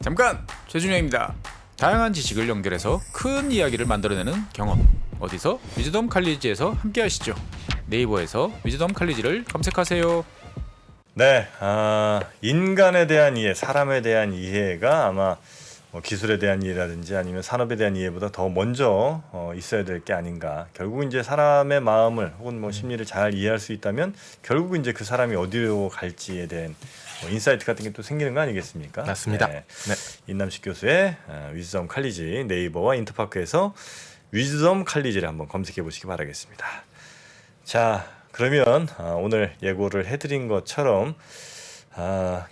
잠깐! 최준영입니다. 다양한 지식을 연결해서 큰 이야기를 만들어내는 경험. 어디서? 위즈덤 칼리지에서 함께 하시죠. 네이버에서 위즈덤 칼리지를 검색하세요. 네, 인간에 대한 이해, 사람에 대한 이해가 아마 기술에 대한 이해라든지 아니면 산업에 대한 이해보다 더 먼저 있어야 될 게 아닌가. 결국 이제 사람의 마음을 혹은 심리를 잘 이해할 수 있다면 결국 이제 그 사람이 어디로 갈지에 대한 인사이트 같은 게 또 생기는 거 아니겠습니까? 맞습니다. 네. 인남식 교수의 위즈덤 칼리지, 네이버와 인터파크에서 위즈덤 칼리지를 한번 검색해 보시기 바라겠습니다. 자, 그러면 오늘 예고를 해드린 것처럼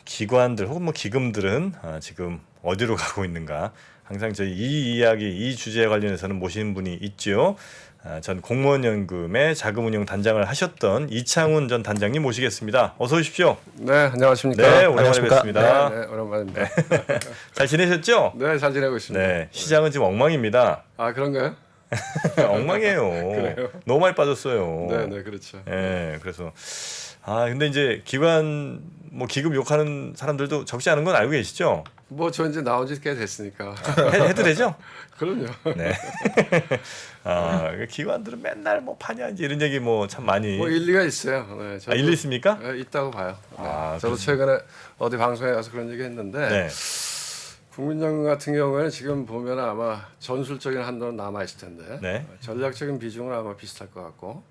기관들 혹은 기금들은 지금 어디로 가고 있는가, 항상 저희 이 이야기, 이 주제에 관련해서는 모시는 분이 있죠. 전 공무원연금의 자금운용 단장을 하셨던 이창훈 전 단장님 모시겠습니다. 어서 오십시오. 네, 안녕하십니까. 네, 오랜만에 안녕하십니까. 뵙습니다. 네, 오랜만입니다. 잘 지내셨죠? 네, 잘 지내고 있습니다. 네, 시장은 지금 엉망입니다. 아, 그런가요? 엉망이에요. 그래요? 너무 많이 빠졌어요. 네, 네, 그렇죠. 예, 그래서 근데 이제 기관 기금 욕하는 사람들도 적지 않은 건 알고 계시죠? 뭐 저 이제 나온 지 꽤 됐으니까. 해도 되죠? 그럼요. 네. 기관들은 맨날 파냐 이제 이런 얘기 참 많이. 뭐 일리가 있어요. 네, 저도, 일리 있습니까? 네, 있다고 봐요. 네. 저도 그렇습니다. 최근에 어디 방송에 가서 그런 얘기 했는데 네. 국민연금 같은 경우에는 지금 보면 아마 전술적인 한도는 남아 있을 텐데 네. 전략적인 비중은 아마 비슷할 것 같고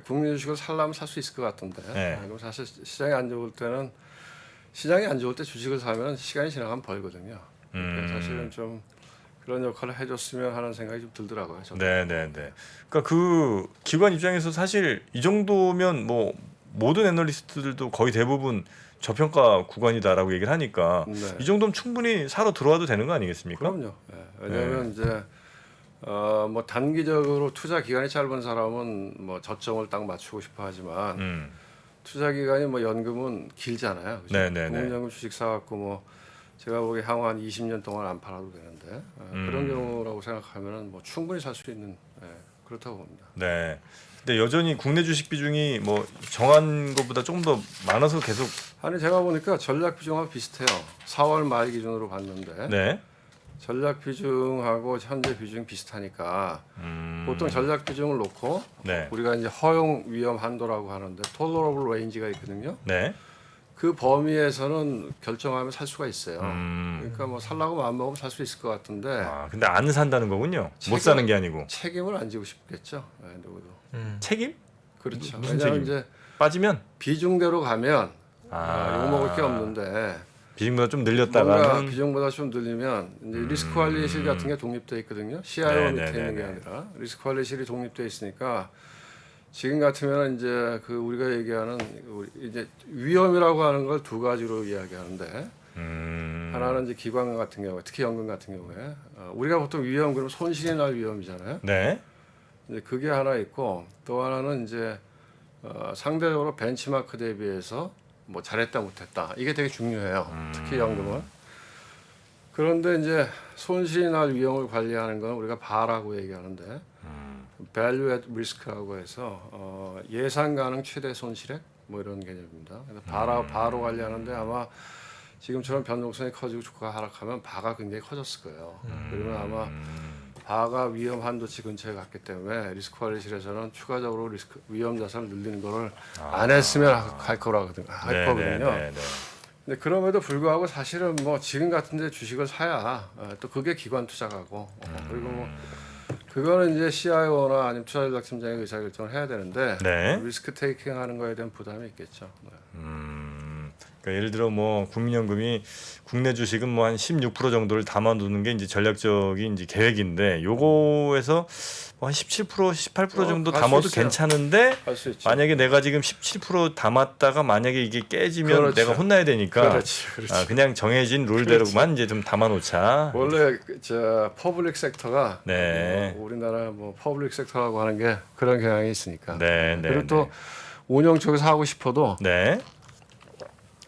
국민주식을 살려면 살 수 있을 것 같은데 네. 그럼 사실 시장이 안 좋을 때 주식을 사면 시간이 지나가면 벌거든요. 그러니까 사실은 좀 그런 역할을 해줬으면 하는 생각이 좀 들더라고요. 저도. 네. 그러니까 그 기관 입장에서 사실 이 정도면 모든 애널리스트들도 거의 대부분 저평가 구간이다라고 얘기를 하니까 네. 이 정도면 충분히 사러 들어와도 되는 거 아니겠습니까? 그럼요. 네. 왜냐하면 이제 단기적으로 투자 기간이 짧은 사람은 저점을 딱 맞추고 싶어 하지만 투자 기간이 연금은 길잖아요. 그죠? 네네네. 국민연금 주식 사갖고 제가 보기에 향후 한 20년 동안 안 팔아도 되는데 그런 경우라고 생각하면은 충분히 살 수 있는 그렇다고 봅니다. 네. 근데 여전히 국내 주식 비중이 정한 것보다 조금 더 많아서 계속. 아니 제가 보니까 전략 비중하고 비슷해요. 4월 말 기준으로 봤는데 네. 전략 비중하고 현재 비중이 비슷하니까 보통 전략 비중을 놓고 네. 우리가 이제 허용 위험 한도라고 하는데 tolerable range가 있거든요. 네. 그 범위에서는 결정하면 살 수가 있어요. 음. 그러니까 살라고 마음 먹으면 살 수 있을 것 같은데 근데 안 산다는 거군요. 못 사는 게 아니고. 책임을 안 지고 싶겠죠. 네, 누구도. 책임? 그렇죠. 무슨 왜냐하면 책임? 이제 빠지면 비중대로 가면 욕 먹을 게 없는데 비중보다 좀 뭔가 늘렸다가는. 비중보다 좀 늘리면 이제 리스크 관리실 같은 게 독립돼 있거든요. CIO 밑에 있는 게 아니라 리스크 관리실이 독립돼 있으니까 지금 같으면 이제 우리가 얘기하는 이제 위험이라고 하는 걸 두 가지로 이야기하는데 하나는 이제 기관 같은 경우, 특히 연금 같은 경우에 우리가 보통 위험 그러면 손실이 날 위험이잖아요. 네. 이제 그게 하나 있고 또 하나는 이제 상대적으로 벤치마크 대비해서 잘했다 못했다 이게 되게 중요해요. 특히 연금은. 그런데 이제 손실이 날 위험을 관리하는 건 우리가 바라고 얘기하는데 value at risk라고 해서 예상 가능 최대 손실액 이런 개념입니다. 그래서 바로 관리하는데 아마 지금처럼 변동성이 커지고 주가가 하락하면 바가 굉장히 커졌을 거예요. 그러면 아마 바가 위험 한도치 근처에 갔기 때문에 리스크 관리실에서는 추가적으로 위험 자산을 늘리는 거를 안 했으면 할 거거든요. 네. 근데 그럼에도 불구하고 사실은 지금 같은데 주식을 사야 또 그게 기관 투자가고 그리고 그거는 이제 CIO나 아니면 투자전략팀장의 의사결정을 해야 되는데 네. 리스크 테이킹 하는 거에 대한 부담이 있겠죠. 네. 그러니까 예를 들어 국민연금이 국내 주식은 한 16% 정도를 담아두는 게 이제 전략적인 이제 계획인데 요거에서 한 17%, 18% 정도 할수 담아도 있어요. 괜찮은데 할 수 있죠. 만약에 내가 지금 17% 담았다가 만약에 이게 깨지면 그렇죠. 내가 혼나야 되니까 그렇지. 그냥 정해진 룰대로만 이제 좀 담아놓자. 원래 퍼블릭 섹터가 네. 우리나라 퍼블릭 섹터라고 하는 게 그런 경향이 있으니까. 네. 그리고 또 운영 쪽에서 하고 싶어도 네.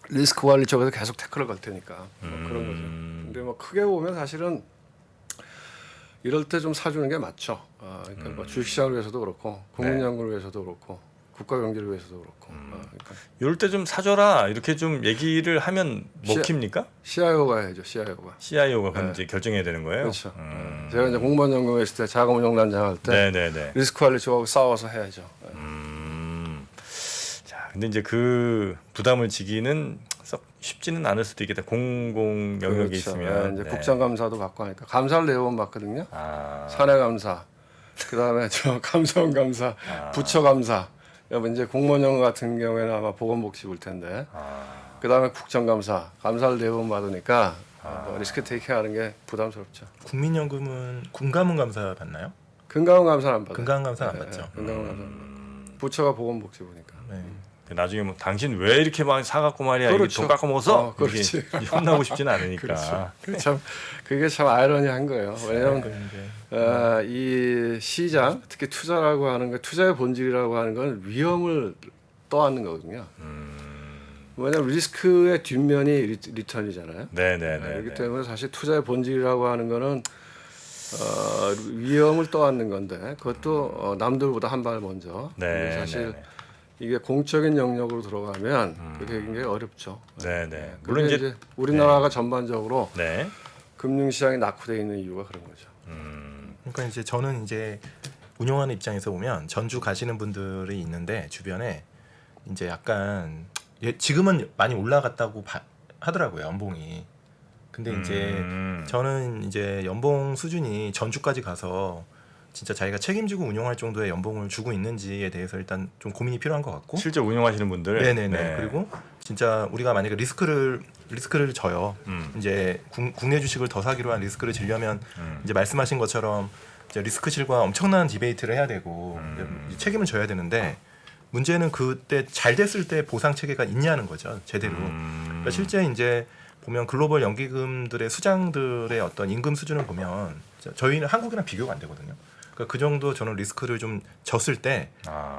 리스크 관리 쪽에서 계속 태클을 걸 테니까 그런 거죠. 근데 크게 보면 사실은 이럴 때 좀 사주는 게 맞죠. 그러니까 주식시장을 위해서도 그렇고 국민연금을 위해서도 그렇고 국가 경제를 위해서도 그렇고. 그러니까 이럴 때 좀 사줘라 이렇게 좀 얘기를 하면 먹힙니까? CIO가 해야죠. CIO가. CIO가 그럼 이제 결정해야 되는 거예요? 그렇죠. 제가 이제 공무원 연구했을 때 자금 운용 단장할 때 네네네. 리스크 관리 쪽하고 싸워서 해야죠. 자, 근데 이제 그 부담을 지기는 썩 쉽지는 않을 수도 있겠다. 공공 영역에 그렇죠. 있으면. 이제 네. 국정감사도 받고 하니까 감사를 4번 받거든요. 아, 사내감사, 그다음에 저 감사원감사, 부처감사. 여러분 이제 공무원 연구 같은 경우에는 아마 보건복지부일 텐데. 그다음에 국정감사, 감사를 4번 받으니까 리스크 테이킹하는 게 부담스럽죠. 국민연금은 군가문 감사 받나요? 건강원 감사는 안 받아요. 건강원 감사 안 받죠. 건강원 감사. 부처가 보건복지부니까. 네. 나중에 뭐 당신 왜 이렇게 막 사갖고 말이야 이게 그렇죠. 돈 깎아 먹었어? 그렇지. 이렇게 혼나고 싶지는 않으니까. 그렇죠. 그게 참 아이러니한 거예요. 왜냐하면 이제 이 시장, 특히 투자라고 하는 거, 투자의 본질이라고 하는 건 위험을 떠안는 거거든요. 왜냐하면 리스크의 뒷면이 리턴이잖아요. 네네네. 그렇기 때문에 사실 투자의 본질이라고 하는 거는 위험을 떠안는 건데 그것도 남들보다 한 발 먼저. 근데 사실 이게 공적인 영역으로 들어가면 그게 굉장히 어렵죠. 네네. 물론 물론 이제 우리나라가 전반적으로 네. 금융시장이 낙후되어 있는 이유가 그런 거죠. 그러니까 이제 저는 이제 운영하는 입장에서 보면 전주 가시는 분들이 있는데 주변에 이제 약간 지금은 많이 올라갔다고 하더라고요 연봉이. 근데 이제 저는 이제 연봉 수준이 전주까지 가서 진짜 자기가 책임지고 운영할 정도의 연봉을 주고 있는지에 대해서 일단 좀 고민이 필요한 것 같고. 실제 운영하시는 분들. 네네네. 네. 그리고 진짜 우리가 만약에 리스크를 져요. 이제 국내 주식을 더 사기로 한 리스크를 지려면 이제 말씀하신 것처럼 이제 리스크실과 엄청난 디베이트를 해야 되고 이제 책임을 져야 되는데 문제는 그때 잘 됐을 때 보상 체계가 있냐는 거죠. 제대로. 그러니까 실제 이제 보면 글로벌 연기금들의 수장들의 어떤 임금 수준을 보면 저희는 한국이랑 비교가 안 되거든요. 그러니까 그 정도 저는 리스크를 좀 졌을 때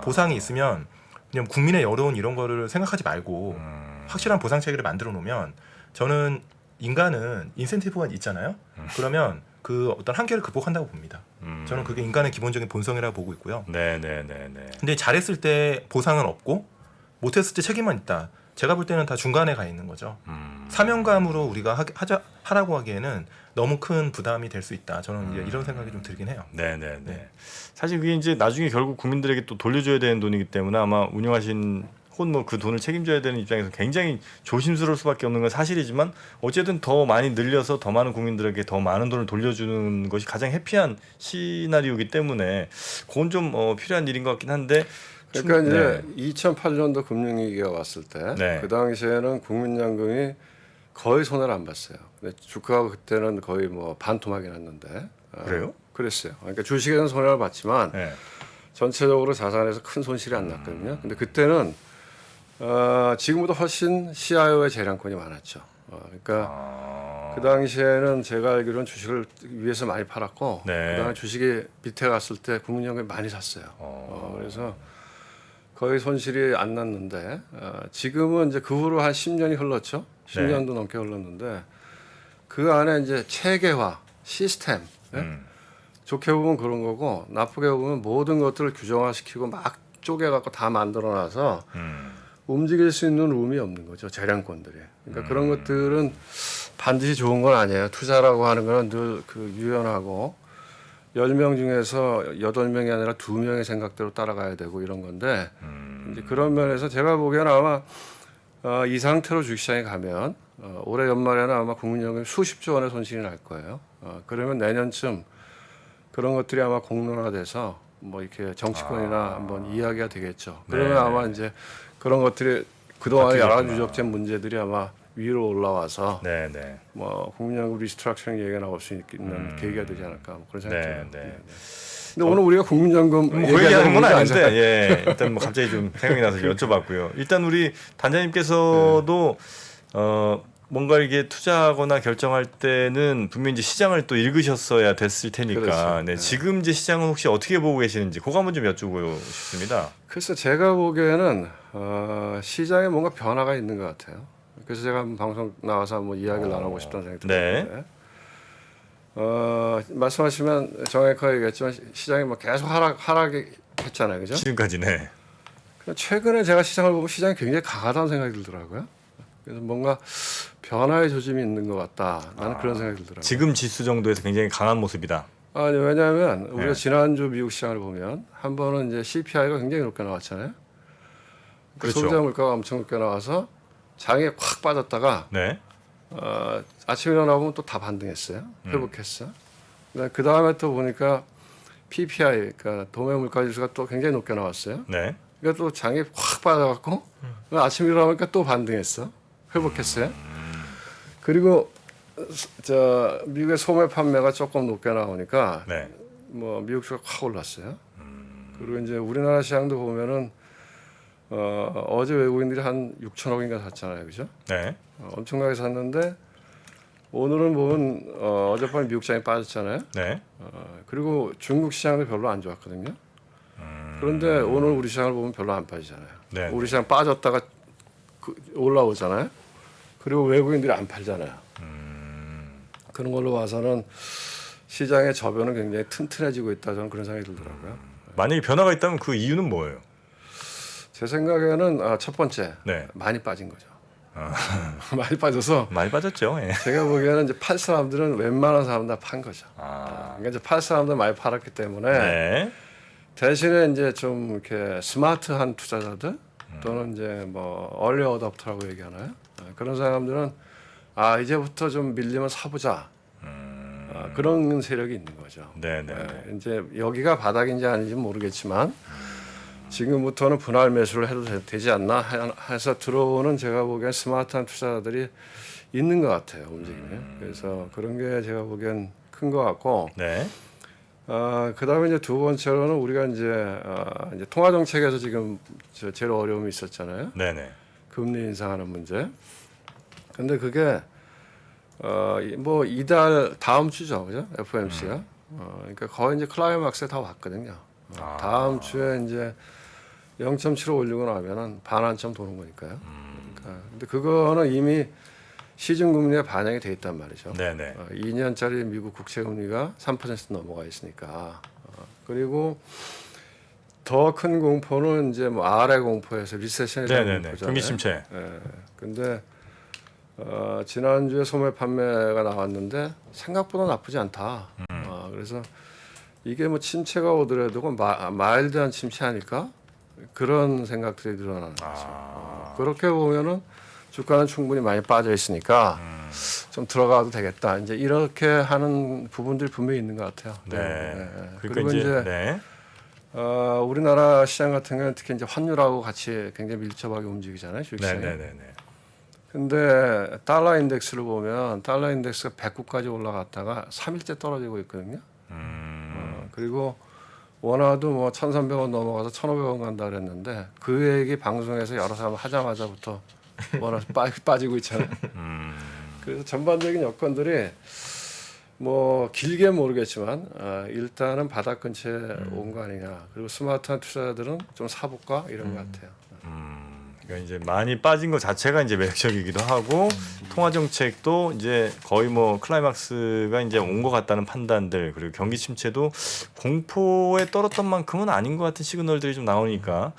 보상이 있으면 그냥 국민의 여론 이런 거를 생각하지 말고 확실한 보상 체계를 만들어 놓으면 저는 인간은 인센티브가 있잖아요. 그러면 그 어떤 한계를 극복한다고 봅니다. 저는 그게 인간의 기본적인 본성이라고 보고 있고요. 네네네네. 근데 잘했을 때 보상은 없고 못했을 때 책임만 있다. 제가 볼 때는 다 중간에 가 있는 거죠. 사명감으로 우리가 하라고 하기에는 너무 큰 부담이 될 수 있다. 저는 이제 이런 생각이 좀 들긴 해요. 네네네. 네. 사실 그게 이제 나중에 결국 국민들에게 또 돌려줘야 되는 돈이기 때문에 아마 운영하신 혹은 뭐 그 돈을 책임져야 되는 입장에서 굉장히 조심스러울 수밖에 없는 건 사실이지만 어쨌든 더 많이 늘려서 더 많은 국민들에게 더 많은 돈을 돌려주는 것이 가장 해피한 시나리오이기 때문에 그건 좀 필요한 일인 것 같긴 한데. 그러니까 이제 2008년도 금융위기가 왔을 때 네. 그 당시에는 국민연금이 거의 손해를 안 봤어요. 근데 주가가 그때는 거의 뭐 반토막이 났는데. 그래요? 그랬어요. 그러니까 주식에는 손해를 봤지만 네. 전체적으로 자산에서 큰 손실이 안 났거든요. 근데 그때는 지금보다 훨씬 CIO의 재량권이 많았죠. 그러니까 그 당시에는 제가 알기로는 주식을 위에서 많이 팔았고 네. 그다음에 주식이 밑에 갔을 때 국민연금이 많이 샀어요. 그래서 거의 손실이 안 났는데 지금은 이제 그 후로 한 10년이 흘렀죠. 10년도 넘게 흘렀는데 그 안에 이제 체계화, 시스템 좋게 보면 그런 거고 나쁘게 보면 모든 것들을 규정화시키고 막 쪼개갖고 다 만들어놔서 움직일 수 있는 룸이 없는 거죠. 재량권들이. 그러니까 그런 것들은 반드시 좋은 건 아니에요. 투자라고 하는 거는 늘 그 유연하고 10명 중에서 8명이 아니라 2명의 생각대로 따라가야 되고 이런 건데 이제 그런 면에서 제가 보기에는 아마 이 상태로 주식시장에 가면 올해 연말에는 아마 국민연금 수십조 원의 손실이 날 거예요. 그러면 내년쯤 그런 것들이 아마 공론화돼서 뭐 이렇게 정치권이나 한번 이야기가 되겠죠. 그러면 아마 이제 그런 것들이 그동안 여러 가지 누적된 문제들이 아마 위로 올라와서 네네. 뭐 국민연금 리스트럭처링 얘기가 나올 수 있는 계기가 되지 않을까 뭐 그런 생각이 듭니다. 네. 근데 오늘 우리가 국민연금 그 얘기하는 건 문제가 아닌데 아니잖아요. 예, 일단 뭐 갑자기 좀 생각이 나서 여쭤봤고요. 일단 우리 단장님께서도 뭔가 이게 투자하거나 결정할 때는 분명히 이제 시장을 또 읽으셨어야 됐을 테니까 그렇죠. 네, 지금 이제 시장은 혹시 어떻게 보고 계시는지 그거 한번 좀 여쭈고 싶습니다. 그래서 제가 보기에는 시장에 뭔가 변화가 있는 것 같아요. 그래서 제가 한번 방송 나와서 한번 이야기를 나누고 싶다는 생각이 네. 드는데 말씀하시면 정확하게 얘기했지만 시장이 뭐 계속 하락했잖아요, 그죠? 지금까지네. 최근에 제가 시장을 보면 시장이 굉장히 강하다는 생각이 들더라고요. 그래서 뭔가 변화의 조짐이 있는 것 같다. 나는 그런 생각이 들더라고요. 지금 지수 정도에서 굉장히 강한 모습이다. 아니 왜냐하면 우리가 네. 지난주 미국 시장을 보면 한 번은 이제 CPI가 굉장히 높게 나왔잖아요. 그렇죠. 소비자 물가가 엄청 높게 나와서 장이 확 빠졌다가 네. 아침에 일어나 보면 또 다 반등했어요. 회복했어. 그 다음에 또 보니까 PPI, 그러니까 도매 물가 지수가 또 굉장히 높게 나왔어요. 네. 그러니까 또 장이 확 빠져갖고 아침에 일어나니까 또 반등했어. 회복했어요. 그리고 저 미국의 소매 판매가 조금 높게 나오니까 네. 뭐 미국 주가 확 올랐어요. 그리고 이제 우리나라 시장도 보면은 어제 외국인들이 한 6천억인가 샀잖아요, 그죠? 네. 엄청나게 샀는데 오늘은 보면 어젯밤에 미국 시장이 빠졌잖아요. 네. 그리고 중국 시장도 별로 안 좋았거든요. 그런데 오늘 우리 시장을 보면 별로 안 빠지잖아요. 네. 우리 시장 빠졌다가 올라오잖아요. 그리고 외국인들이 안 팔잖아요. 그런 걸로 봐서는 시장의 저변은 굉장히 튼튼해지고 있다 저는 그런 생각이 들더라고요. 만약에 변화가 있다면 그 이유는 뭐예요? 제 생각에는 첫 번째 네. 많이 빠진 거죠. 많이 빠져서 많이 빠졌죠. 예. 제가 보기에는 이제 팔 사람들은 웬만한 사람 다 판 거죠. 그러니까 이제 팔 사람들 많이 팔았기 때문에 네. 대신에 이제 좀 이렇게 스마트한 투자자들 또는 이제 뭐 얼리 어답터라고 얘기하나요? 그런 사람들은 이제부터 좀 밀리면 사보자. 그런 세력이 있는 거죠. 네, 네. 이제 여기가 바닥인지 아닌지 모르겠지만 지금부터는 분할 매수를 해도 되지 않나 해서 들어오는 제가 보기엔 스마트한 투자자들이 있는 것 같아요, 움직임이. 그래서 그런 게 제가 보기엔 큰 것 같고. 네. 그다음에 이제 두 번째로는 우리가 이제 통화 정책에서 지금 제일 어려움이 있었잖아요. 네, 네. 금리 인상하는 문제. 근데 그게 뭐 이달 다음 주죠, 그죠? FOMC가. 그러니까 거의 이제 클라이막스에 다 왔거든요. 다음 주에 이제 0.75 올리고 나면은 반환점 도는 거니까요. 그러니까 근데 그거는 이미 시중 금리에 반영이 돼 있단 말이죠. 네, 네. 2년짜리 미국 국채 금리가 3% 넘어가 있으니까. 그리고 더 큰 공포는 이제 뭐 아래 공포에서 리세션에 네, 대한 네, 네. 공포잖아요. 경기 침체. 예. 근데 지난주에 소매 판매가 나왔는데 생각보다 나쁘지 않다. 그래서 이게 뭐 침체가 오더라도 마일드한 침체 아닐까? 그런 생각들이 늘어나는 거죠. 그렇게 보면은 주가는 충분히 많이 빠져 있으니까 좀 들어가도 되겠다. 이제 이렇게 하는 부분들이 분명히 있는 것 같아요. 네. 그러니까 그리고 이제 네. 우리나라 시장 같은 경우는 특히 이제 환율하고 같이 굉장히 밀접하게 움직이잖아요, 네, 주식시장이. 네, 네, 네. 근데 달러 인덱스를 보면 달러 인덱스가 109까지 올라갔다가 3일째 떨어지고 있거든요. 그리고 원화도 뭐 1,300원 넘어가서 1,500원 간다 그랬는데 그 얘기 방송에서 여러 사람 하자마자부터 원화 빠지고 있잖아요. 그래서 전반적인 여건들이 뭐 길게 모르겠지만 일단은 바닥 근처에 온 거 아니냐. 그리고 스마트한 투자자들은 좀 사볼까 이런 것 같아요. 그러니까 이제 많이 빠진 것 자체가 이제 매력적이기도 하고 통화 정책도 이제 거의 뭐 클라이막스가 이제 온 것 같다는 판단들 그리고 경기 침체도 공포에 떨었던 만큼은 아닌 것 같은 시그널들이 좀 나오니까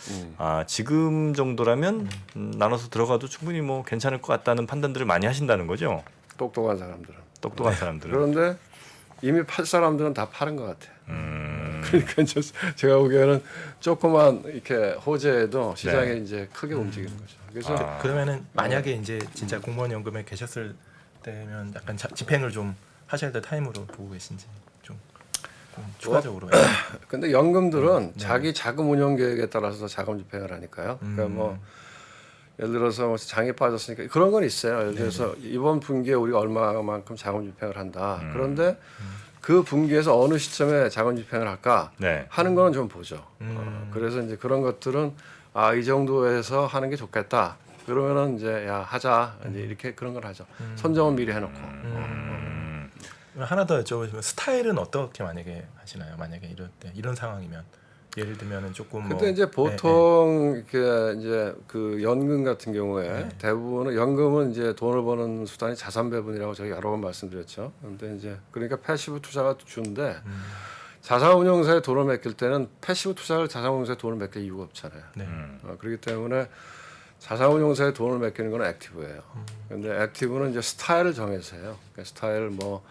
지금 정도라면 나눠서 들어가도 충분히 뭐 괜찮을 것 같다는 판단들을 많이 하신다는 거죠. 똑똑한 사람들은. 똑똑한 사람들은. 그런데 이미 팔 사람들은 다 파는 것 같아요. 그러니까 제가 보기에는 조그만 이렇게 호재에도 시장이 네. 이제 크게 움직이는 거죠. 그래서 그러면은 만약에 이제 진짜 공무원 연금에 계셨을 때면 약간 집행을 좀 하셔야 될 타임으로 보고 계신지 좀 추가적으로. 근데 연금들은 자기 자금 운용 계획에 따라서 자금 집행을 하니까요. 그러니까 뭐 예를 들어서 뭐 장이 빠졌으니까 그런 건 있어요. 예를 들어서 이번 분기에 우리가 얼마만큼 자금 집행을 한다. 그런데 그 분기에서 어느 시점에 자금 집행을 할까 네. 하는 거는 좀 보죠. 그래서 이제 그런 것들은 이 정도에서 하는 게 좋겠다. 그러면은 이제 야 하자 이제 이렇게 그런 걸 하죠. 선정은 미리 해놓고. 하나 더 여쭤보시면 스타일은 어떻게 만약에 하시나요? 만약에 이럴 때 이런 상황이면 예를 들면은 조금 뭐 근데 이제 보통 이렇게 이제 그 연금 같은 경우에 대부분은 연금은 이제 돈을 버는 수단이 자산 배분이라고 저희 여러 번 말씀드렸죠. 근데 이제 그러니까 패시브 투자가 주인데 자산운용사에 돈을 맡길 때는 패시브 투자를 자산운용사에 돈을 맡길 이유가 없잖아요. 네. 그렇기 때문에 자산운용사에 돈을 맡기는 건 액티브예요. 근데 액티브는 이제 스타일을 정해서 해요. 그러니까 스타일 뭐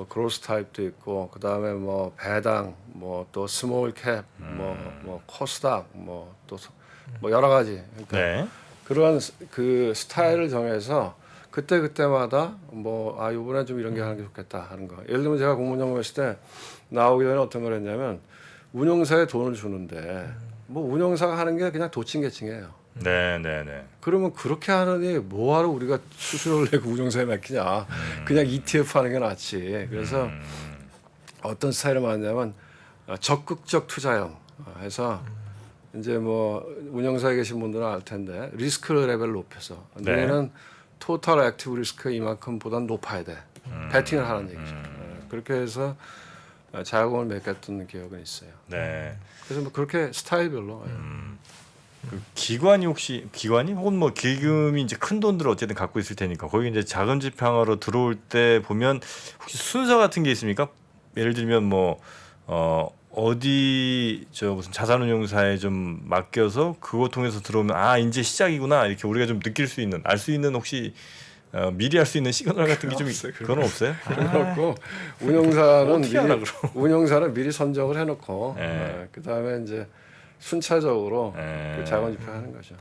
그로스 타입도 있고 그다음에 뭐 배당 뭐 또 스몰 캡 뭐 코스닥 뭐 또 뭐 여러 가지 그러니까 네. 그런 그 스타일을 정해서 그때 그때마다 뭐 이번에 좀 이런 게 하는 게 좋겠다 하는 거. 예를 들면 제가 공무원연구했을 때 나오기 전에 어떤 걸 했냐면 운용사에 돈을 주는데 뭐 운용사가 하는 게 그냥 도칭개칭이에요. 네, 네, 네. 그러면 그렇게 하느니 뭐하러 우리가 수수료를 내고 운용사에 맡기냐. 그냥 ETF 하는 게 낫지. 그래서 어떤 스타일을 만드냐면 적극적 투자형 해서 이제 뭐 운영사에 계신 분들은 알 텐데 리스크 레벨을 높여서 네. 너희는 토탈 액티브 리스크 이만큼보다는 높아야 돼. 배팅을 하는 얘기죠. 그렇게 해서 자금을 맡겼던 기억은 있어요. 네. 그래서 뭐 그렇게 스타일별로 그 기관이 혹은 뭐 기금이 이제 큰 돈들을 어쨌든 갖고 있을 테니까 거기 이제 자금 집행하러 들어올 때 보면 혹시 순서 같은 게 있습니까? 예를 들면 뭐 어디 저 무슨 자산운용사에 좀 맡겨서 그거 통해서 들어오면 이제 시작이구나 이렇게 우리가 좀 느낄 수 있는 알 수 있는 혹시 미리 할 수 있는 시그널 같은 게 좀 그건 없어요? 그렇고 운용사는 어떻게 하나, 운용사는 미리 선정을 해놓고 네. 그 다음에 이제 순차적으로 네. 그 자금 집행하는 거죠.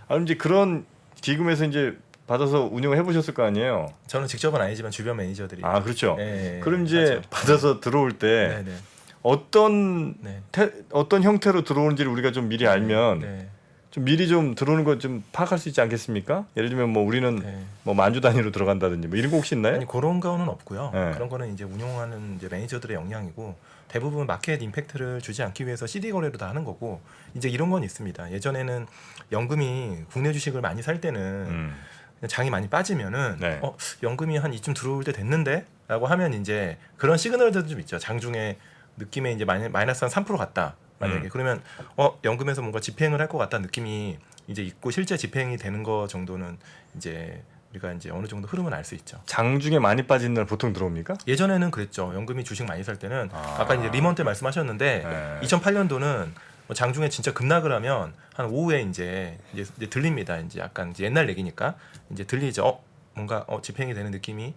아니 이제 그런 기금에서 이제 받아서 운영을 해보셨을 거 아니에요? 저는 직접은 아니지만 주변 매니저들이. 그렇죠. 네, 그럼 이제 맞죠. 받아서 들어올 때 네, 네. 어떤 네. 어떤 형태로 들어오는지를 우리가 좀 미리 알면 네. 좀 미리 좀 들어오는 거 좀 파악할 수 있지 않겠습니까? 예를 들면 뭐 우리는 네. 뭐 만주 단위로 들어간다든지 뭐 이런 거 혹시 있나요? 아니 그런 거는 없고요. 네. 그런 거는 이제 운용하는 이제 매니저들의 역량이고 대부분 마켓 임팩트를 주지 않기 위해서 CD 거래를 다 하는 거고 이제 이런 건 있습니다. 예전에는 연금이 국내 주식을 많이 살 때는 장이 많이 빠지면은 네. 연금이 한 이쯤 들어올 때 됐는데라고 하면 이제 그런 시그널들도 좀 있죠. 장중에 느낌에 이제 마이너스 한 3% 갔다. 만약에 그러면 연금에서 뭔가 집행을 할 것 같다는 느낌이 이제 있고 실제 집행이 되는 거 정도는 이제 우리가 이제 어느 정도 흐름은 알 수 있죠. 장중에 많이 빠진 날 보통 들어옵니까? 예전에는 그랬죠. 연금이 주식 많이 살 때는 아까 이제 리먼 때 말씀하셨는데 네. 2008년도는 뭐 장중에 진짜 급락을 하면 한 오후에 이제 들립니다. 이제 약간 이제 옛날 얘기니까 이제 들리죠. 뭔가 집행이 되는 느낌이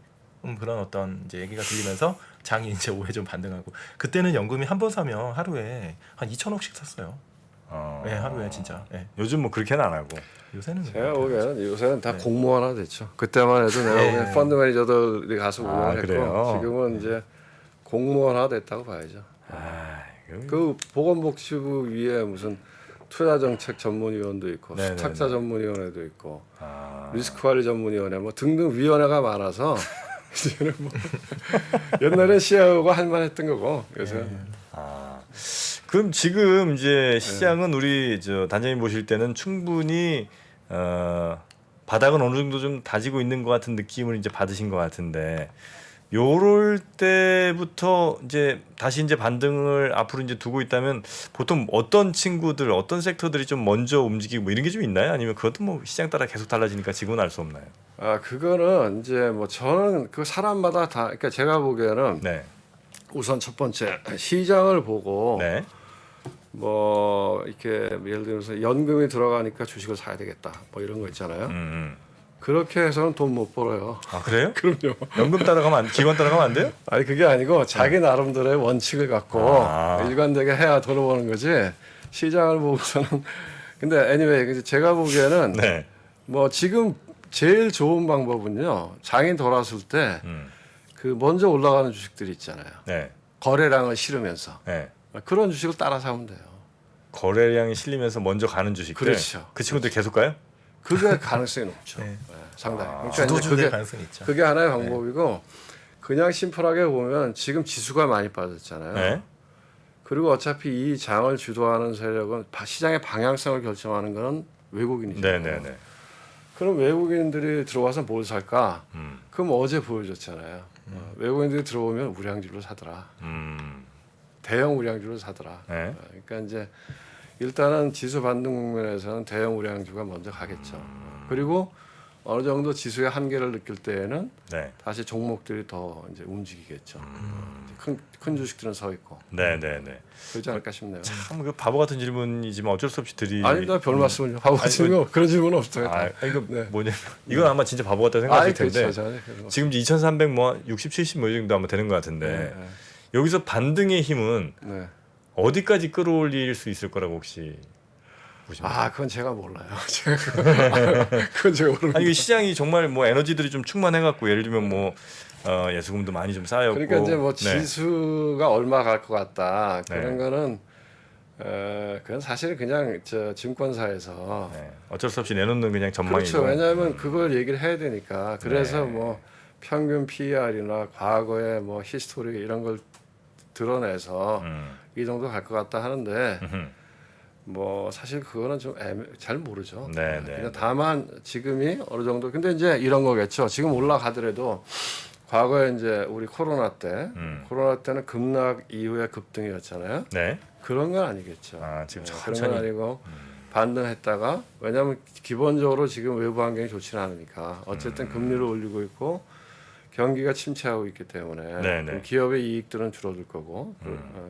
그런 어떤 이제 얘기가 들리면서 장이 이제 오후에 좀 반등하고 그때는 연금이 한 번 사면 하루에 한 2천억씩 샀어요. 네, 하루에 진짜. 네. 요즘 뭐 그렇게는 안 하고. 요새는 제가 보기에는 요새는 다 네. 공모하나 됐죠. 그때만 해도 내가 네. 보기엔 펀드 매니저들이 가서 운영했고 그래요? 지금은 이제 공모하나 됐다고 봐야죠. 그 보건복지부 위에 무슨 투자정책 전문위원도 있고 네네네. 수탁자 전문위원회도 있고 리스크관리 전문위원회 뭐 등등 위원회가 많아서 이제는 뭐 옛날엔 CIO가 할 만했던 거고 요새는 그럼 지금 이제 시장은 우리 저 단장님 보실 때는 충분히 바닥은 어느 정도 좀 다지고 있는 것 같은 느낌을 이제 받으신 것 같은데 요럴 때부터 이제 다시 이제 반등을 앞으로 이제 두고 있다면 보통 어떤 친구들 어떤 섹터들이 좀 먼저 움직이고 뭐 이런 게 좀 있나요? 아니면 그것도 뭐 시장 따라 계속 달라지니까 지금은 알 수 없나요? 그거는 이제 뭐 저는 그 사람마다 다 그러니까 제가 보기에는 네. 우선 첫 번째 시장을 보고 네. 뭐 이렇게 예를 들어서 연금이 들어가니까 주식을 사야 되겠다 뭐 이런 거 있잖아요. 그렇게 해서는 돈 못 벌어요. 그래요? 그럼요. 연금 따라가면 기관 따라가면 안 돼요? 아니 그게 아니고 자기 나름대로의 원칙을 갖고 일관되게 해야 돈을 버는 거지. 시장을 보고서는 근데 anyway 제가 보기에는 네. 뭐 지금 제일 좋은 방법은요. 장이 돌았을 때 그 먼저 올라가는 주식들이 있잖아요. 네. 거래량을 실으면서 네. 그런 주식을 따라 사면 돼요. 거래량이 실리면서 먼저 가는 주식들. 그렇죠. 그 친구들 계속 가요? 그게 가능성이 높죠. 네. 상당히. 그러니까 이제 주도주의 가능성이 있죠. 그게 하나의 방법이고 그냥 심플하게 보면 지금 지수가 많이 빠졌잖아요. 네. 그리고 어차피 이 장을 주도하는 세력은 시장의 방향성을 결정하는 건 외국인이죠. 네네네. 그럼 외국인들이 들어와서 뭘 살까? 그럼 어제 보여줬잖아요. 외국인들이 들어오면 우량주로 사더라. 대형 우량주로 사더라. 네. 그러니까 이제 일단은 지수 반등 국면에서는 대형 우량주가 먼저 가겠죠. 그리고 어느 정도 지수의 한계를 느낄 때에는 네. 다시 종목들이 더 이제 움직이겠죠. 큰 주식들은 서 있고 네, 네, 네. 그렇지 않을까 싶네요. 참 그 바보 같은 질문이지만 어쩔 수 없이 아니다 별 말씀을 하고 가시면 그런 질문 없어요. 이거 네. 뭐냐면 이건 아마 진짜 바보 같다 생각하실 텐데 그렇죠. 저는 그런 거. 지금 이제 2,300 뭐 60, 70 뭐 이 정도 아마 되는 것 같은데 네, 여기서 반등의 힘은 네. 어디까지 끌어올릴 수 있을 거라고 혹시 보십니까? 그건 제가 몰라요. 그건 제가 모릅니다. 아니 이게 시장이 정말 뭐 에너지들이 좀 충만해갖고 예를 들면 뭐 예수금도 많이 좀 쌓였고 그러니까 이제 뭐 네. 지수가 얼마 갈 것 같다 그런 네. 거는 그건 사실 그냥 저 증권사에서 네. 어쩔 수 없이 내놓는 그냥 전망이고 그렇죠. 왜냐하면 그걸 얘기를 해야 되니까. 그래서 네. 뭐 평균 PER이나 과거의 뭐 히스토리 이런 걸 드러내서 이 정도 갈 것 같다 하는데 뭐 사실 그거는 좀 잘 모르죠. 네, 네. 그냥 다만 지금이 어느 정도 근데 이제 이런 거겠죠. 지금 올라가더라도 과거에 이제 우리 코로나 때는 급락 이후에 급등이었잖아요. 네. 그런 건 아니겠죠. 지금 그런 천천히 건 아니고 반등했다가 왜냐하면 기본적으로 지금 외부 환경이 좋지는 않으니까 어쨌든 금리를 올리고 있고 경기가 침체하고 있기 때문에 네네. 그럼 기업의 이익들은 줄어들 거고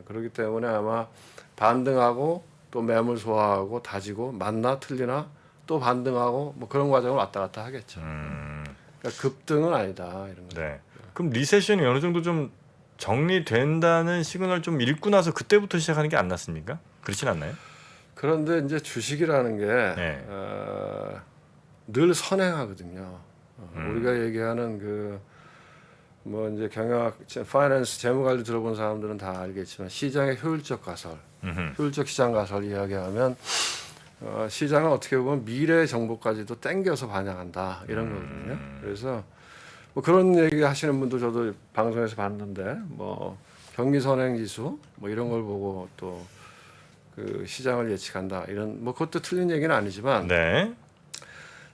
그렇기 때문에 아마 반등하고 또 매물 소화하고 다지고 맞나 틀리나 또 반등하고 뭐 그런 과정을 왔다 갔다 하겠죠. 그러니까 급등은 아니다 이런 거. 네. 그럼 리세션이 어느 정도 좀 정리된다는 시그널 좀 읽고 나서 그때부터 시작하는 게 안 낫습니까? 그렇진 않나요? 그런데 이제 주식이라는 게 네. 늘 선행하거든요. 우리가 얘기하는 그 뭐 이제 경영, 파이낸스, 재무관리 들어본 사람들은 다 알겠지만 시장의 효율적 가설, 효율적 시장 가설 이야기하면 시장은 어떻게 보면 미래 정보까지도 땡겨서 반영한다 이런 거거든요. 그래서 뭐 그런 얘기 하시는 분도 저도 방송에서 봤는데 뭐 경기 선행 지수 뭐 이런 걸 보고 또 그 시장을 예측한다 이런 뭐 그것도 틀린 얘기는 아니지만 네.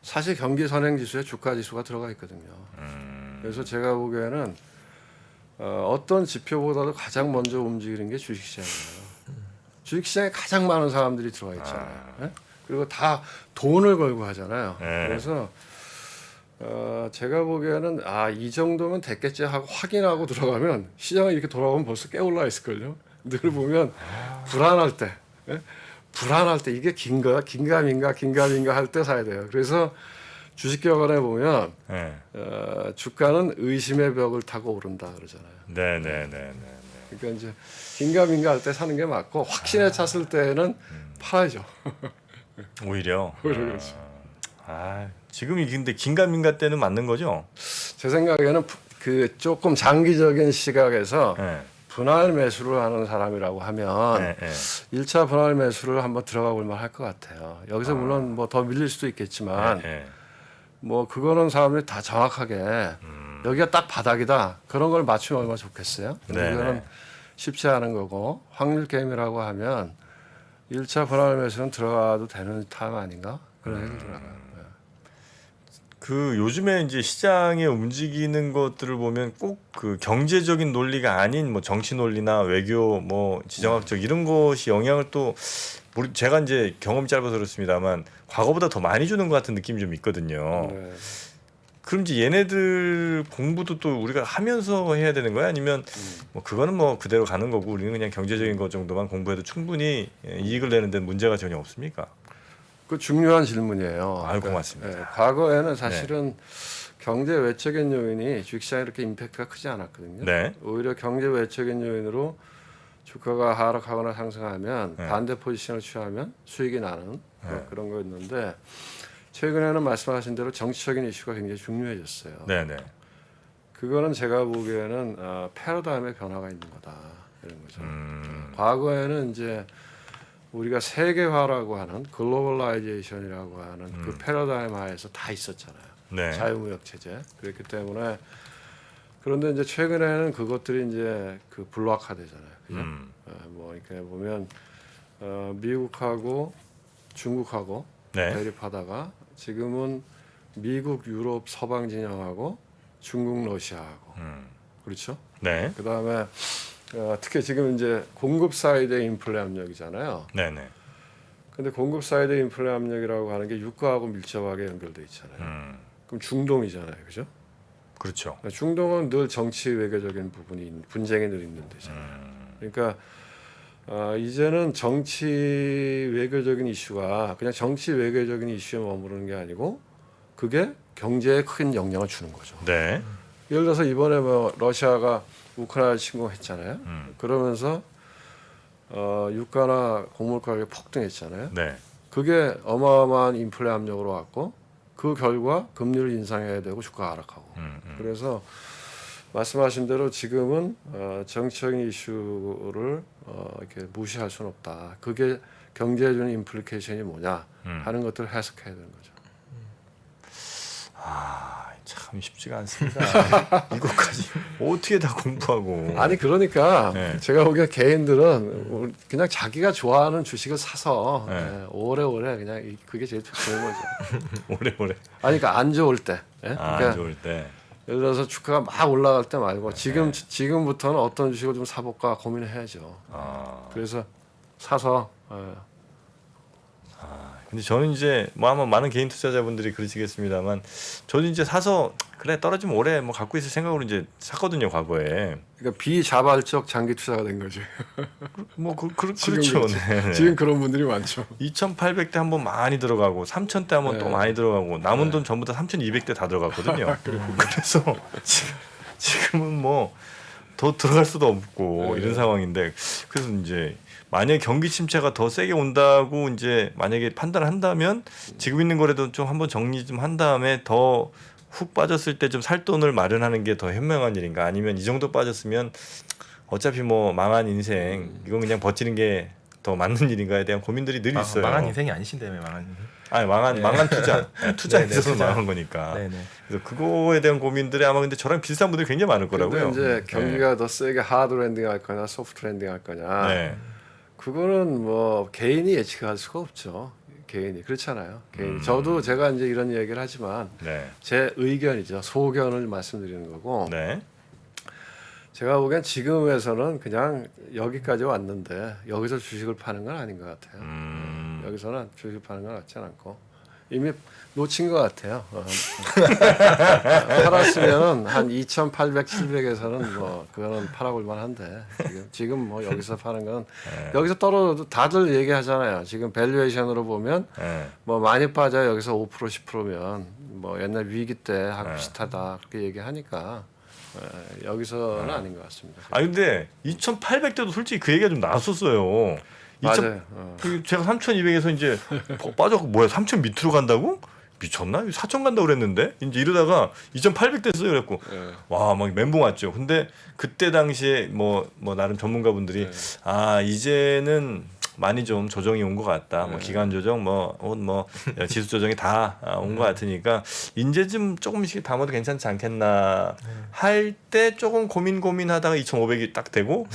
사실 경기 선행 지수에 주가 지수가 들어가 있거든요. 그래서 제가 보기에는 어떤 지표보다도 가장 먼저 움직이는 게 주식시장이에요. 주식시장에 가장 많은 사람들이 들어와 있잖아요. 네? 그리고 다 돈을 걸고 하잖아요. 네. 그래서 제가 보기에는 이 정도면 됐겠지 하고 확인하고 들어가면 시장이 이렇게 돌아오면 벌써 꽤 올라 있을걸요. 늘 보면 불안할 때, 예? 불안할 때 이게 긴가민가 할 때 사야 돼요. 그래서 주식기관에 보면 네. 주가는 의심의 벽을 타고 오른다 그러잖아요. 네, 네, 네, 네. 그러니까 이제 긴가민가 할 때 사는 게 맞고 확신에 찼을 때는 팔아야죠. 오히려. 그렇죠. 지금이 근데 긴가민가 때는 맞는 거죠? 제 생각에는 그 조금 장기적인 시각에서 네. 분할 매수를 하는 사람이라고 하면 네, 네. 1차 분할 매수를 한번 들어가 볼 만할 것 같아요. 여기서 물론 뭐 더 밀릴 수도 있겠지만 네. 뭐 그거는 사람들이 다 정확하게 여기가 딱 바닥이다 그런 걸 맞추면 얼마나 좋겠어요. 네, 이거는 네. 쉽지 않은 거고 확률 게임이라고 하면 1차 분할 매수는 들어가도 되는 타임 아닌가 그런 생각이 들어요. 그 요즘에 이제 시장에 움직이는 것들을 보면 꼭 그 경제적인 논리가 아닌 뭐 정치 논리나 외교 뭐 지정학적 이런 것이 영향을 또 제가 이제 경험이 짧아서 그렇습니다만 과거보다 더 많이 주는 것 같은 느낌이 좀 있거든요. 네. 그럼 이제 얘네들 공부도 또 우리가 하면서 해야 되는 거야? 아니면 뭐 그거는 뭐 그대로 가는 거고 우리는 그냥 경제적인 것 정도만 공부해도 충분히 이익을 내는 데 문제가 전혀 없습니까? 그 중요한 질문이에요. 아유, 고맙습니다. 네, 과거에는 사실은 경제 외적인 요인이 주식시장에 이렇게 임팩트가 크지 않았거든요. 네. 오히려 경제 외적인 요인으로 주가가 하락하거나 상승하면 네. 반대 포지션을 취하면 수익이 나는 그런 거였는데 최근에는 말씀하신 대로 정치적인 이슈가 굉장히 중요해졌어요. 네, 네. 그거는 제가 보기에는 패러다임의 변화가 있는 거다 이런 거죠. 과거에는 이제 우리가 세계화라고 하는 글로벌라이제이션이라고 하는 그 패러다임 하에서 다 있었잖아요. 네. 자유무역 체제. 그렇기 때문에 그런데 이제 최근에는 그것들이 이제 그 불확화되잖아요. 그죠? 뭐 이렇게 보면 미국하고 중국하고 네. 대립하다가 지금은 미국, 유럽, 서방 진영하고 중국, 러시아하고 그렇죠? 네. 그다음에 특히 지금 이제 공급 사이드의 인플레 압력이잖아요. 네, 네. 근데 공급 사이드 인플레 압력이라고 하는 게 유가하고 밀접하게 연결돼 있잖아요. 그럼 그럼 중동이잖아요, 그죠? 그렇죠. 중동은 늘 정치 외교적인 부분이 분쟁이 늘 있는 데잖아요. 그러니까 이제는 정치 외교적인 이슈가 그냥 정치 외교적인 이슈에 머무르는 게 아니고 그게 경제에 큰 영향을 주는 거죠. 네. 예를 들어서 이번에 뭐 러시아가 우크라이나 침공했잖아요. 그러면서 유가나 곡물 가격이 폭등했잖아요. 네. 그게 어마어마한 인플레 압력으로 왔고 그 결과 금리를 인상해야 되고 주가가 하락하고. 그래서 말씀하신 대로 지금은 정치적인 이슈를 이렇게 무시할 수는 없다. 그게 경제에 주는 임플리케이션이 뭐냐 하는 것들을 해석해야 되는 거죠. 참 쉽지가 않습니다. 이것까지 어떻게 다 공부하고. 아니 그러니까 네. 제가 보기에 개인들은 그냥 자기가 좋아하는 주식을 사서 네. 오래오래 그냥 그게 제일 좋은 거죠. 오래오래. 아니 그러니까 안 좋을 때. 예? 안 그러니까 좋을 때. 예를 들어서 주가가 막 올라갈 때 말고 지금부터는 어떤 주식을 좀 사볼까 고민을 해야죠. 그래서 사서 근데 저는 이제 뭐 아마 많은 개인 투자자분들이 그러시겠습니다만 저는 이제 사서 그래 떨어지면 오래 뭐 갖고 있을 생각으로 이제 샀거든요 과거에. 그러니까 비자발적 장기 투자가 된 거죠. 뭐 지금 그렇죠. 그렇지. 네. 지금 그런 분들이 많죠. 2,800대 한번 많이 들어가고 3,000대 한번 또 네. 많이 들어가고 남은 돈 전부 다 3,200대 다 들어갔거든요. 그래서 지금은 뭐 더 들어갈 수도 없고 네. 이런 상황인데 그래서 이제 만약에 경기 침체가 더 세게 온다고 이제 만약에 판단을 한다면 지금 있는 거라도 좀 한번 정리 좀 한 다음에 더 훅 빠졌을 때 좀 살 돈을 마련하는 게 더 현명한 일인가 아니면 이 정도 빠졌으면 어차피 뭐 망한 인생 이건 그냥 버티는 게 더 맞는 일인가에 대한 고민들이 늘 있어요. 망한 인생이 아니신데요, 망한 인생. 아니 망한 투자 투자에 네, 있어서 투자. 망한 거니까. 네네. 그래서 그거에 대한 고민들이 아마 근데 저랑 비슷한 분들이 굉장히 많을 거라고요. 근데 이제 경기가 더 세게 하드 랜딩 할 거냐 소프트 랜딩 할 거냐. 네. 그거는 뭐 개인이 예측할 수가 없죠. 개인이 그렇잖아요. 개인. 저도 제가 이제 이런 얘기를 하지만 네. 제 의견이죠. 소견을 말씀드리는 거고. 네. 제가 보기엔 지금에서는 그냥 여기까지 왔는데 여기서 주식을 파는 건 아닌 것 같아요. 여기서는 주식을 파는 건 같지 않고 이미 놓친 것 같아요. 팔았으면 한 2,800, 700에서는 뭐 그거는 팔아볼 만한데 지금 뭐 여기서 파는 건 여기서 떨어져도 다들 얘기하잖아요. 지금 밸류에이션으로 보면 네. 뭐 많이 빠져 여기서 5% 10%면 뭐 옛날 위기 때 하고 비슷하다 그렇게 얘기하니까 여기서는 아닌 것 같습니다. 아 근데 2,800대도 솔직히 그 얘기가 좀 나왔었어요. 맞아요. 제가 3,200에서 이제 빠져고 뭐야 3,000 밑으로 간다고? 미쳤나? 4,000 간다고 그랬는데 이제 이러다가 2,800 됐어요. 그랬고 와 막 멘붕 왔죠. 근데 그때 당시에 뭐 나름 전문가분들이 이제는 많이 좀 조정이 온 것 같다. 뭐 기간 조정, 뭐 지수 조정이 다 온 것 같으니까 이제 좀 조금씩 담아도 괜찮지 않겠나 할 때 조금 고민하다가 2,500이 딱 되고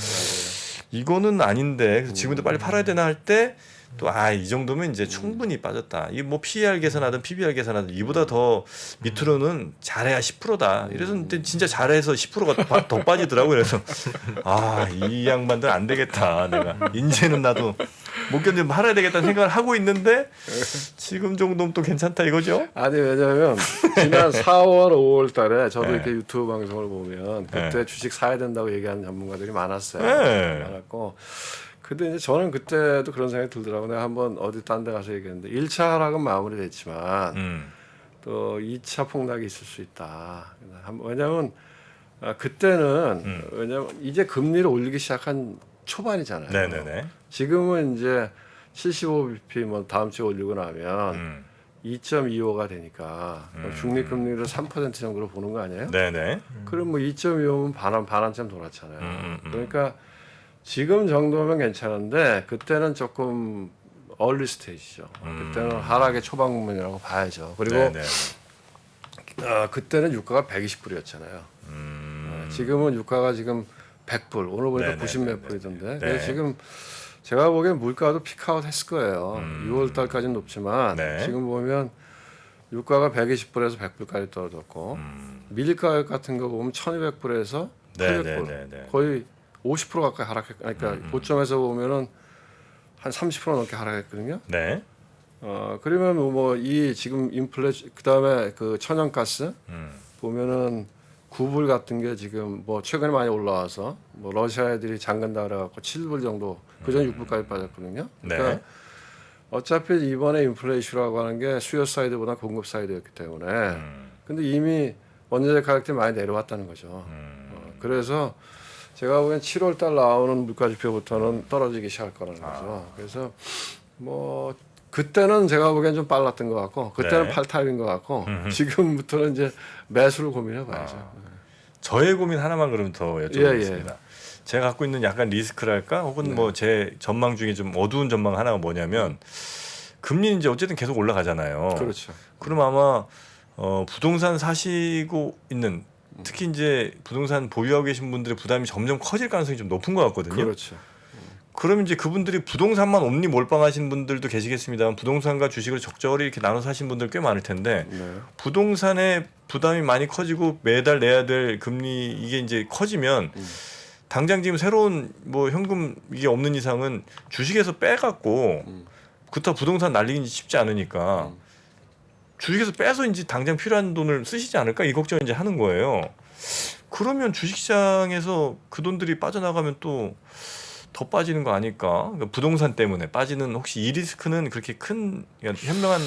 이거는 아닌데 그래서 지금도 빨리 팔아야 되나 할 때 또 이 정도면 이제 충분히 빠졌다. 이 뭐 PER 계산하든 PBR 계산하든 이보다 더 밑으로는 잘해야 10%다. 이래서 근데 진짜 잘해서 10%가 더 빠지더라고요. 그래서 이 양반들 안 되겠다. 내가 이제는 나도 못 견디면 팔아야 되겠다는 생각을 하고 있는데 지금 정도면 또 괜찮다 이거죠? 아니 왜냐하면 지난 4월, 5월 달에 저도 이렇게 유튜브 방송을 보면 그때 주식 사야 된다고 얘기하는 전문가들이 많았어요. 많았고 근데 이제 저는 그때도 그런 생각이 들더라고요. 내가 한번 어디 딴 데 가서 얘기했는데 1차 하락은 마무리됐지만 또 2차 폭락이 있을 수 있다. 왜냐하면 그때는 왜냐하면 이제 금리를 올리기 시작한 초반이잖아요. 네네네. 지금은 이제 75bp 뭐 다음 주에 올리고 나면 2.25가 되니까 중립금리를 3% 정도로 보는 거 아니에요? 네네. 그럼 뭐 2.25면 반환점 돌았잖아요. 그러니까 지금 정도면 괜찮은데 그때는 조금 얼리 스테이지죠. 그때는 하락의 초반 국면이라고 봐야죠. 그리고 네네. 그때는 유가가 120불이었잖아요. 지금은 유가가 지금 100불. 오늘 보니까 네네, 90 몇 네네. 불이던데. 네. 그래서 지금 제가 보기엔 물가도 피크아웃 했을 거예요. 6월 달까지는 높지만 네. 지금 보면 유가가 120불에서 100불까지 떨어졌고 밀가 가격 같은 거 보면 1,200불에서 네, 800불. 네, 네, 네. 거의 50% 가까이 하락했. 그러니까 고점에서 보면은 한 30% 넘게 하락했거든요. 네. 그러면 뭐 이 지금 인플레 그다음에 그 천연가스 보면은 구불 같은 게 지금 뭐 최근에 많이 올라와서 뭐 러시아 애들이 잠근다 그래갖고 7불 정도 그전 6불까지 빠졌거든요. 그러니까 네. 어차피 이번에 인플레이션이라고 하는 게 수요 사이드보다 공급 사이드였기 때문에 근데 이미 원자재 가격들이 많이 내려왔다는 거죠. 그래서 제가 보기엔 7월 달 나오는 물가지표부터는 떨어지기 시작할 거라는 거죠. 그래서 뭐 그때는 제가 보기엔 좀 빨랐던 것 같고 그때는 네. 팔 타입인 것 같고 지금부터는 이제 매수를 고민해 봐야죠. 저의 고민 하나만 그럼 더 여쭤보겠습니다. 제가 갖고 있는 약간 리스크랄까 혹은 뭐 제 전망 중에 좀 어두운 전망 하나가 뭐냐면 금리 이제 어쨌든 계속 올라가잖아요. 그렇죠. 그럼 아마 부동산 사시고 있는 특히 이제 부동산 보유하고 계신 분들의 부담이 점점 커질 가능성이 좀 높은 것 같거든요. 그렇죠. 그러면 이제 그분들이 부동산만 옴니 몰빵하시는 분들도 계시겠습니다만 부동산과 주식을 적절히 이렇게 나눠서 하신 분들 꽤 많을 텐데 네. 부동산의 부담이 많이 커지고 매달 내야 될 금리 이게 이제 커지면 당장 지금 새로운 뭐 현금 이게 없는 이상은 주식에서 빼갖고 그렇다고 부동산 날리기 쉽지 않으니까 주식에서 빼서 이제 당장 필요한 돈을 쓰시지 않을까 이 걱정을 이제 하는 거예요. 그러면 주식시장에서 그 돈들이 빠져나가면 또 더 빠지는 거 아닐까? 그러니까 부동산 때문에 빠지는 혹시 이 리스크는 그렇게 큰 현명한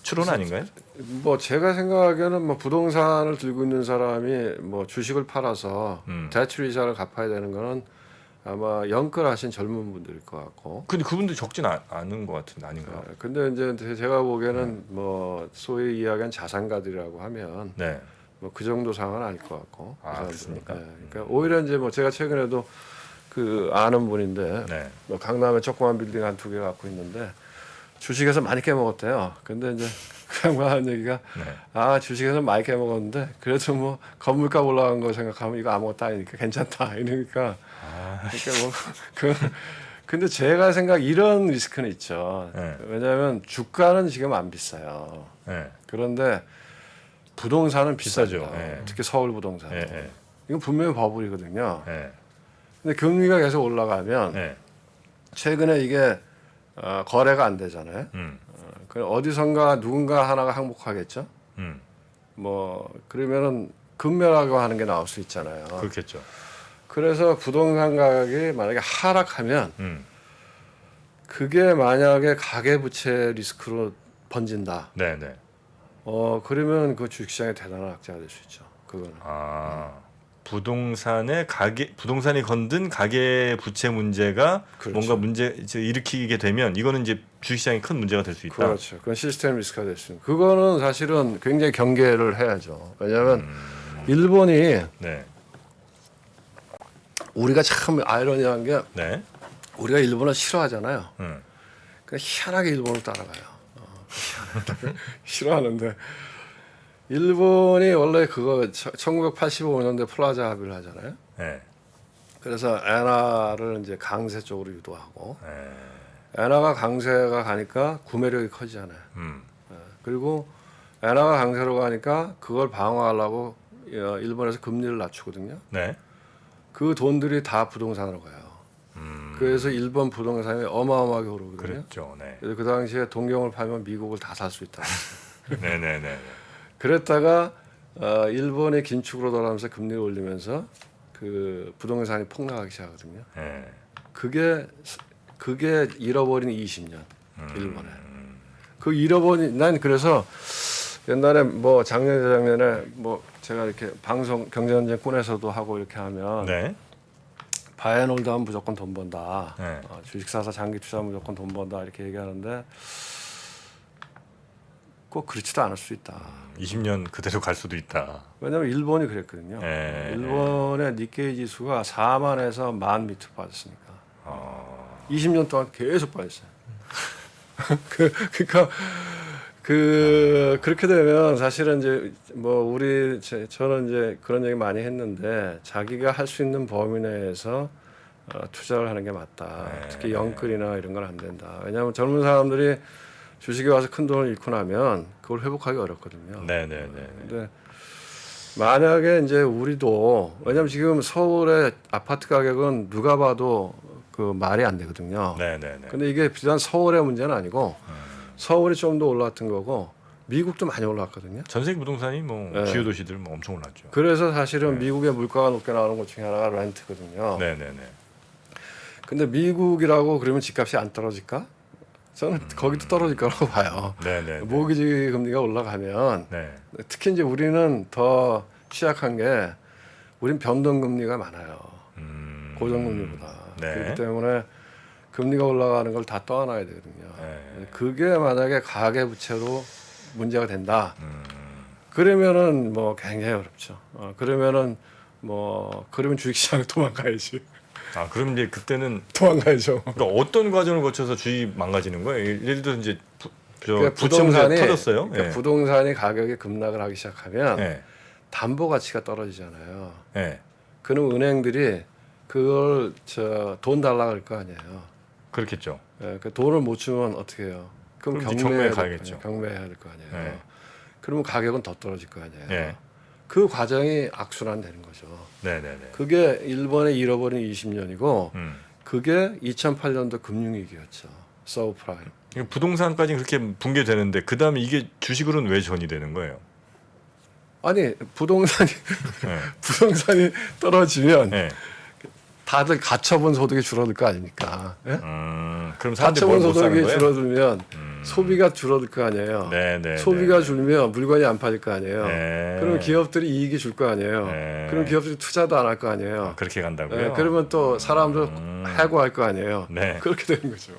추론 아닌가요? 뭐 제가 생각하기에는 뭐 부동산을 들고 있는 사람이 뭐 주식을 팔아서 대출 이자를 갚아야 되는 거는 아마 연끌하신 젊은 분들일 것 같고. 근데 그분들 적진 않은 것 같은데 아닌가? 근데 이제 제가 보기에는 뭐 소위 이야기한 자산가들이라고 하면 네. 뭐 그 정도 상황은 아닐 것 같고. 그 사람들은. 그렇습니까? 그러니까 오히려 이제 뭐 제가 최근에도 그 아는 분인데 네. 뭐 강남에 조그만 빌딩 한 2개 갖고 있는데 주식에서 많이 깨먹었대요. 근데 이제 그 양반 하는 얘기가 네. 주식에서 많이 깨먹었는데 그래도 뭐 건물값 올라간 거 생각하면 이거 아무것도 아니니까 괜찮다 이러니까 그러니까 뭐 근데 제가 생각 이런 리스크는 있죠. 네. 왜냐하면 주가는 지금 안 비싸요. 네. 그런데 부동산은 비싸죠. 비싸죠. 네. 특히 서울 부동산. 네. 네. 이건 분명히 버블이거든요. 네. 근데 금리가 계속 올라가면 네. 최근에 이게 거래가 안 되잖아요. 그 어디선가 누군가 하나가 항복하겠죠. 뭐 그러면은 금매라고 하는 게 나올 수 있잖아요. 그렇겠죠. 그래서 부동산 가격이 만약에 하락하면 그게 만약에 가계부채 리스크로 번진다. 네, 네. 그러면 그 주식시장에 대단한 악재가 될 수 있죠. 그거는. 부동산이 건든 가계 부채 문제가 그렇죠. 뭔가 문제 이제 일으키게 되면 이거는 이제 주식시장에 큰 문제가 될 수 있다. 그렇죠. 그건 시스템 리스크가 될 수 있는. 그거는 사실은 굉장히 경계를 해야죠. 왜냐하면 일본이 네, 우리가 참 아이러니한 게 네, 우리가 일본을 싫어하잖아요. 음, 그냥 희한하게 일본을 따라가요. 싫어하는데 일본이 원래 그거 1985년대 플라자 합의를 하잖아요. 네, 그래서 엔화를 이제 강세 쪽으로 유도하고 네, 엔화가 강세가 가니까 구매력이 커지잖아요. 그리고 엔화가 강세로 가니까 그걸 방어하려고 일본에서 금리를 낮추거든요. 네. 그 돈들이 다 부동산으로 가요. 그래서 일본 부동산이 어마어마하게 오르거든요. 그랬죠. 네, 그래서 그 당시에 동경을 팔면 미국을 다 살 수 있다. 네, 네, 네. 그랬다가 일본이 긴축으로 돌아오면서 금리를 올리면서 그 부동산이 폭락하기 시작하거든요. 네. 그게 잃어버린 20년 일본에. 그 잃어버린 난 그래서 옛날에 뭐 작년 재작년에 뭐 제가 이렇게 방송 경제전쟁 꾼에서도 하고 이렇게 하면 네. 바이앤홀드 하면 무조건 돈 번다. 네. 주식 사서 장기 투자하면 무조건 돈 번다 이렇게 얘기하는데 꼭 그렇지도 않을 수 있다. 20년 그대로 갈 수도 있다. 왜냐하면 일본이 그랬거든요. 네. 일본의 니케이 지수가 4만에서 10,000 밑으로 빠졌으니까 20년 동안 계속 빠졌어요. 그러니까 그렇게 되면 사실은 이제 뭐 저는 이제 그런 얘기 많이 했는데 자기가 할 수 있는 범위 내에서 투자를 하는 게 맞다. 특히 영끌이나 이런 건 안 된다. 왜냐하면 젊은 사람들이 주식에 와서 큰 돈을 잃고 나면 그걸 회복하기 어렵거든요. 네, 네, 네. 근데 만약에 이제 우리도 왜냐하면 지금 서울의 아파트 가격은 누가 봐도 그 말이 안 되거든요. 네, 네, 네. 근데 이게 비단 서울의 문제는 아니고 서울이 좀 더 올랐던 거고 미국도 많이 올랐거든요. 전 세계 부동산이 뭐 네. 주요 도시들 뭐 엄청 올랐죠. 그래서 사실은 미국의 물가가 높게 나오는 것 중에 하나가 렌트거든요. 네네네. 근데 미국이라고 그러면 집값이 안 떨어질까? 저는 거기도 떨어질 거라고 봐요. 네네. 모기지 금리가 올라가면 네. 특히 이제 우리는 더 취약한 게 우린 변동 금리가 많아요. 고정 금리보다. 네. 그렇기 때문에 금리가 올라가는 걸 다 떠안아야 되거든요. 네. 그게 만약에 가계 부채로 문제가 된다. 그러면은 뭐 굉장히 어렵죠. 그러면 주식시장 도망가야지. 아 그럼 이제 그때는 도망가야죠. 그러니까 어떤 과정을 거쳐서 주식이 망가지는 거예요? 예를 들어 이제 그러니까 부채 문제가 터졌어요. 그러니까 예. 부동산이 가격이 급락을 하기 시작하면 예. 담보 가치가 떨어지잖아요. 예. 그럼 은행들이 그걸 돈 달라 그럴 거 아니에요. 그렇겠죠. 예, 그 돈을 못 주면 어떻게 해요? 그럼 그럼 이제 경매해야 경매에 될 거 가야겠죠. 아니에요. 경매해야 될 거 아니에요. 예. 그러면 가격은 더 떨어질 거 아니에요. 예. 그 과정이 악순환되는 거죠. 네네네. 그게 일본의 잃어버린 20년이고 그게 2008년도 금융위기였죠. 서브프라임. 이거 부동산까지 그렇게 붕괴되는데 그 다음에 이게 주식으로는 왜 전이 되는 거예요? 아니 부동산이 예. 부동산이 떨어지면 예. 다들 가처분 소득이 줄어들 거 아닙니까? 예? 그럼 사람들이 가처분 뭘못 사는 소득이 거예요? 줄어들면 소비가 줄어들 거 아니에요. 네네. 소비가 줄면 물건이 안 팔릴 거 아니에요. 네. 그러면 기업들이 이익이 줄 거 아니에요. 네. 그럼 기업들이 투자도 안 할 거 아니에요. 그렇게 간다고요? 예, 그러면 또 사람들 해고할 거 아니에요. 네. 그렇게 되는 거죠.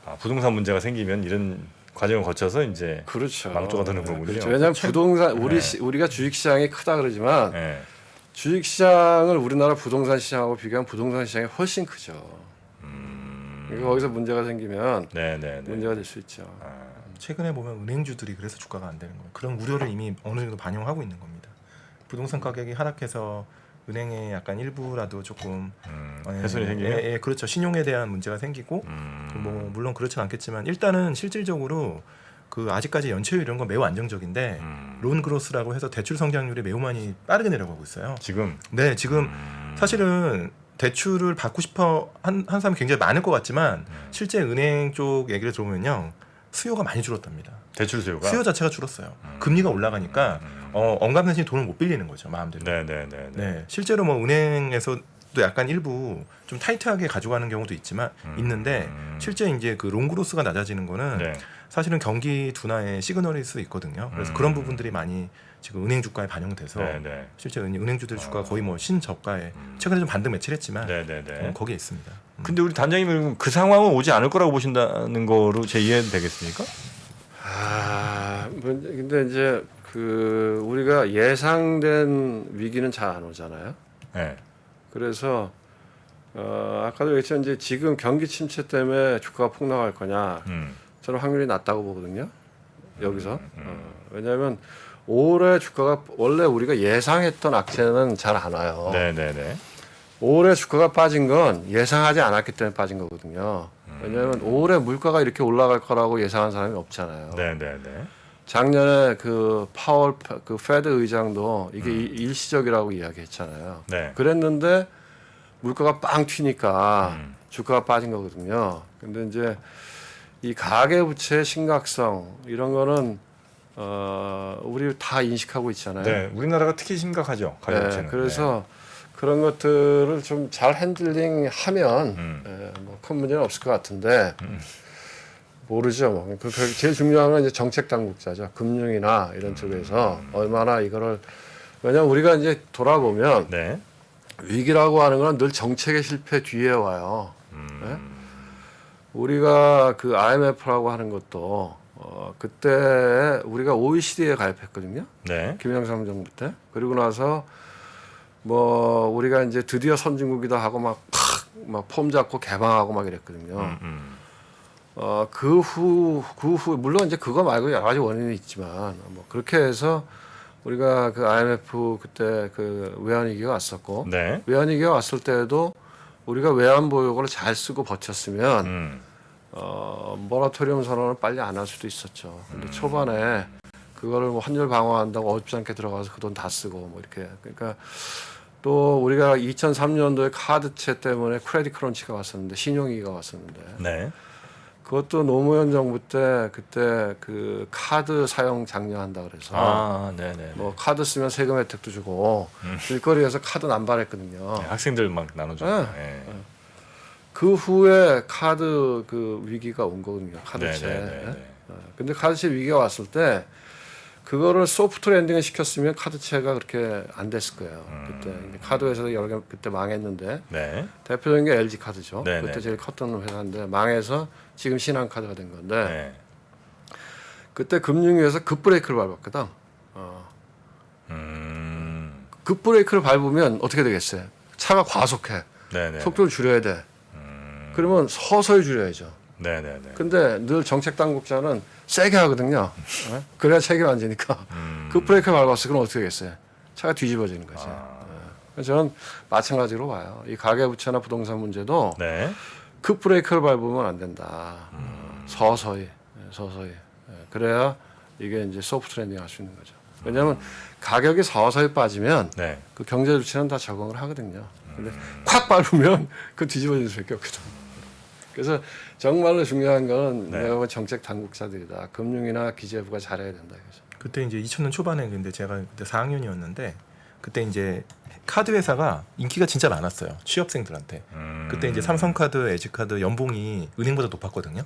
아, 부동산 문제가 생기면 이런 과정을 거쳐서 이제 그렇죠. 망조가 되는 거군요. 그렇죠. 왜냐하면 부동산 우리가 주식 시장이 크다 그러지만 예. 주식 시장을 우리나라 부동산 시장하고 비교하면 부동산 시장이 훨씬 크죠. 그러니까 거기서 문제가 생기면 네네네. 문제가 될 수 있죠. 최근에 보면 은행주들이 그래서 주가가 안 되는 거예요. 그런 우려를 이미 어느 정도 반영하고 있는 겁니다. 부동산 가격이 하락해서 은행에 약간 일부라도 조금 훼손이 생기면? 예, 그렇죠. 신용에 대한 문제가 생기고 뭐 물론 그렇진 않겠지만 일단은 실질적으로 그 아직까지 연체율 이런 건 매우 안정적인데 론 그로스라고 해서 대출 성장률이 매우 많이 빠르게 내려가고 있어요. 지금 네, 지금 사실은 대출을 받고 싶어 한 사람이 굉장히 많을 것 같지만 실제 은행 쪽 얘기를 들어보면요. 수요가 많이 줄었답니다. 대출 수요가 수요 자체가 줄었어요. 금리가 올라가니까 언감대신에 돈을 못 빌리는 거죠, 마음대로. 네네네. 네, 실제로 뭐 은행에서도 약간 일부 좀 타이트하게 가져가는 경우도 있지만 있는데 실제 이제 그 롱그로스가 낮아지는 거는 네. 사실은 경기 둔화의 시그널일 수 있거든요. 그래서 그런 부분들이 많이 지금 은행 주가에 반영돼서 네네. 실제 은행주들 주가가 거의 뭐 신저가에 최근에 좀 반등 매치했지만 네네네. 거기에 있습니다. 근데 우리 단장님은 그 상황은 오지 않을 거라고 보신다는 거로 제 이해는 되겠습니까? 근데 이제 그 우리가 예상된 위기는 잘 안 오잖아요. 네. 그래서 아까도 얘기했지만 이제 지금 경기 침체 때문에 주가가 폭락할 거냐? 저는 확률이 낮다고 보거든요. 여기서 왜냐하면 올해 주가가 원래 우리가 예상했던 악재는 잘 안 와요. 네네네. 올해 주가가 빠진 건 예상하지 않았기 때문에 빠진 거거든요. 왜냐하면 올해 물가가 이렇게 올라갈 거라고 예상한 사람이 없잖아요. 네네네. 작년에 그 파월 그 페드 의장도 이게 일시적이라고 이야기했잖아요. 네. 그랬는데 물가가 빵 튀니까 주가가 빠진 거거든요. 근데 이제 이 가계부채의 심각성 이런 거는 우리 다 인식하고 있잖아요. 네. 우리나라가 특히 심각하죠. 가격체는. 그래서 그런 것들을 좀 잘 핸들링하면 뭐 큰 문제는 없을 것 같은데 모르죠. 뭐. 그 제일 중요한 건 이제 정책 당국자죠. 금융이나 이런 쪽에서 얼마나 이거를 왜냐하면 우리가 이제 돌아보면 네. 위기라고 하는 건 늘 정책의 실패 뒤에 와요. 네? 우리가 그 IMF라고 하는 것도 그때 우리가 OECD에 가입했거든요. 네. 김영삼 정부 때. 그리고 나서 뭐 우리가 이제 드디어 선진국이다 하고 막 폼 잡고 개방하고 막 이랬거든요. 그 후 물론 이제 그거 말고 여러 가지 원인이 있지만 뭐 그렇게 해서 우리가 그 IMF 그때 그 외환위기가 왔었고 네. 외환위기가 왔을 때도 우리가 외환 보유고를 잘 쓰고 버텼으면 모라토리엄 선언을 빨리 안 할 수도 있었죠. 근데 초반에 그거를 뭐 환율 방어한다고 어줍지 않게 들어가서 그 돈 다 쓰고 뭐 이렇게 그러니까 또 우리가 2003년도에 카드채 때문에 크레딧 크런치가 왔었는데 신용위기가 왔었는데 네. 그것도 노무현 정부 때 그때 그 카드 사용 장려한다 그래서 네네. 뭐 카드 쓰면 세금 혜택도 주고 길거리에서 카드 남발했거든요. 네, 학생들 막 나눠줘. 네. 네. 그 후에 카드 그 위기가 온 거거든요. 카드채. 네네네. 근데 카드채 위기가 왔을 때 그거를 소프트 랜딩을 시켰으면 카드채가 그렇게 안 됐을 거예요. 그때 카드 회사도 여러 개 그때 망했는데 네. 대표적인 게 LG 카드죠. 네네. 그때 제일 컸던 회사인데 망해서 지금 신한카드가 된 건데 네. 그때 금융위에서 급브레이크를 밟았거든. 급브레이크를 밟으면 어떻게 되겠어요? 차가 과속해. 네네. 속도를 줄여야 돼. 그러면 서서히 줄여야죠. 네네네. 근데 늘 정책 당국자는 세게 하거든요. 그래야 책임 안 지니까. 급브레이크 밟았어. 그럼 어떻게 되겠어요? 차가 뒤집어지는 거지. 그래서 저는 마찬가지로 봐요. 이 가계부채나 부동산 문제도 네. 급브레이크를 밟으면 안 된다. 서서히. 그래야 이게 이제 소프트 랜딩 할 수 있는 거죠. 왜냐하면 가격이 서서히 빠지면 네. 그 경제 주체는 다 적응을 하거든요. 근데 콱 밟으면 그 뒤집어질 수밖에 없거든. 그래서 정말로 중요한 건 네. 내가 보면 정책 당국자들이다. 금융이나 기재부가 잘해야 된다. 그래서. 그때 이제 2000년 초반에 근데 제가 그때 4학년이었는데 그때 이제 카드 회사가 인기가 진짜 많았어요. 취업생들한테. 그때 이제 삼성카드, 에지카드 연봉이 은행보다 높았거든요.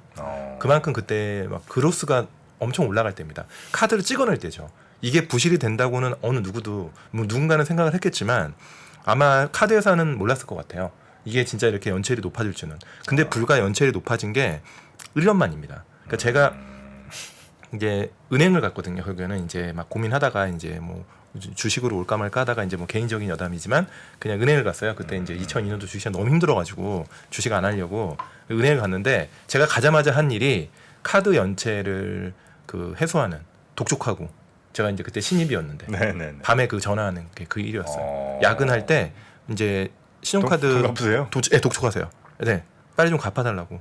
그만큼 그때 막 그로스가 엄청 올라갈 때입니다. 카드를 찍어낼 때죠. 이게 부실이 된다고는 어느 누구도 뭐 누군가는 생각을 했겠지만 아마 카드 회사는 몰랐을 것 같아요. 이게 진짜 이렇게 연체율이 높아질 줄은. 근데 불과 연체율이 높아진 게 1년 만입니다. 그러니까 제가 이제 은행을 갔거든요. 결국에는 이제 막 고민하다가 이제 뭐 주식으로 올까 말까 하다가 이제 뭐 개인적인 여담이지만 그냥 은행을 갔어요. 그때 이제 2002년도 주식이 너무 힘들어가지고 주식 안 하려고 은행을 갔는데 제가 가자마자 한 일이 카드 연체를 그 해소하는 독촉하고 제가 이제 그때 신입이었는데 네네네. 밤에 그 전화하는 게 그 일이었어요. 야근할 때 이제 신용카드 돈 갚으세요? 독촉하세요. 네, 빨리 좀 갚아달라고.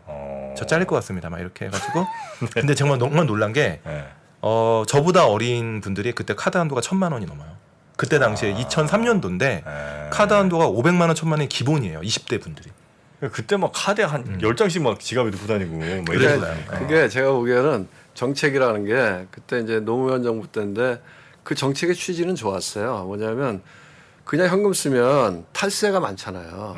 저 잘릴 것 같습니다. 막 이렇게 해가지고. 근데 정말 너무 놀란 게 네. 저보다 어린 분들이 그때 카드 한도가 1,000만 원이 넘어요. 그때 당시에 2003년도인데 네. 카드 한도가 500만 원, 1,000만 원이 기본이에요. 20대 분들이. 그때 막 카드에 한 10장씩 막 지갑에 넣고 다니고 뭐 그게, 이랬어요. 그게 제가 보기에는 정책이라는 게 그때 이제 노무현 정부 때인데 그 정책의 취지는 좋았어요. 뭐냐면 그냥 현금 쓰면 탈세가 많잖아요.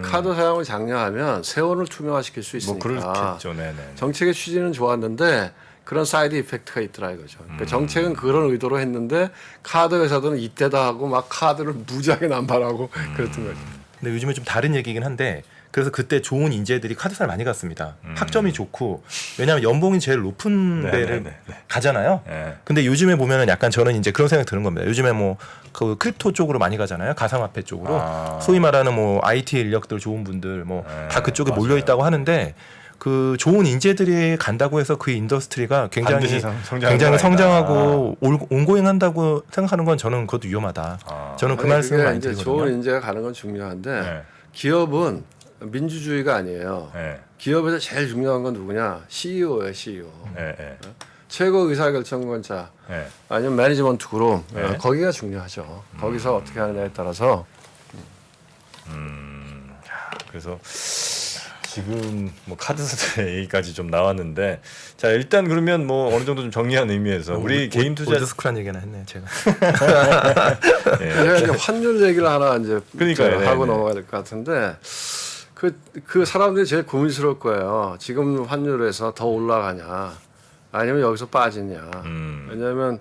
카드 사용을 장려하면 세원을 투명화시킬 수 뭐 있으니까. 그렇겠죠. 네네. 정책의 취지는 좋았는데 그런 사이드 이펙트가 있더라 이거죠. 그러니까 정책은 그런 의도로 했는데 카드 회사들은 이때다 하고 막 카드를 무지하게 남발하고 그랬던 거죠. 근데 요즘에 좀 다른 얘기긴 한데 그래서 그때 좋은 인재들이 카드사를 많이 갔습니다. 학점이 좋고 왜냐하면 연봉이 제일 높은 데를 네네네. 가잖아요. 네. 근데 요즘에 보면은 약간 저는 이제 그런 생각이 드는 겁니다. 요즘에 뭐 그 크립토 쪽으로 많이 가잖아요. 가상화폐 쪽으로. 소위 말하는 뭐 IT 인력들 좋은 분들 뭐 다 그쪽에 맞아요. 몰려 있다고 하는데 그 좋은 인재들이 간다고 해서 그 인더스트리가 굉장히 반드시 성장하는 굉장히 건 성장하고 온고잉한다고 생각하는 건 저는 그것도 위험하다. 저는 그 아니, 말씀을 그게 많이 이제 드리거든요. 좋은 인재가 가는 건 중요한데 네. 기업은 민주주의가 아니에요. 네. 기업에서 제일 중요한 건 누구냐? CEO예요, CEO. 네. 네. 최고 의사결정권자 네. 아니면 매니지먼트 그룹 네. 거기가 중요하죠. 거기서 어떻게 하느냐에 따라서 그래서 지금 뭐 카드사 얘기까지 좀 나왔는데 자 일단 그러면 뭐 어느 정도 좀 정리한 의미에서 우리 개인 투자 올드스쿨한 얘기나 했네 제가. 제가 이제 환율 얘기를 하나 이제 그러니까요. 하고 네네. 넘어가야 될 것 같은데 그 사람들이 제일 고민스러울 거예요. 지금 환율에서 더 올라가냐 아니면 여기서 빠지냐. 왜냐하면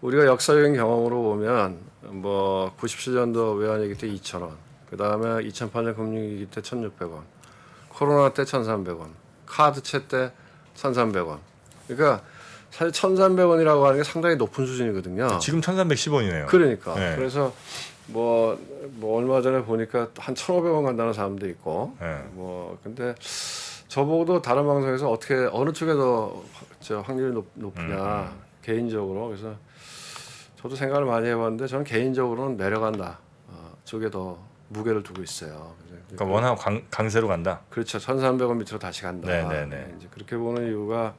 우리가 역사적인 경험으로 보면 뭐 97년도 외환위기 때 2,000원, 그 다음에 2008년 금융위기 때 1,600원, 코로나 때 1,300원, 카드채 때 1,300원. 그러니까 사실 1,300원이라고 하는 게 상당히 높은 수준이거든요. 지금 1,310원이네요. 그러니까 네. 그래서 뭐 얼마 전에 보니까 한 1,500원 간다는 사람도 있고 네. 뭐 근데 저보고도 다른 방송에서 어떻게 어느 쪽에 더 확률이 높으냐 개인적으로 그래서 저도 생각을 많이 해봤는데 저는 개인적으로는 내려간다 쪽에 더 무게를 두고 있어요. 그러니까 원하고 강세로 간다. 그렇죠. 1,300원 밑으로 다시 간다. 네네네. 이제 그렇게 보는 이유가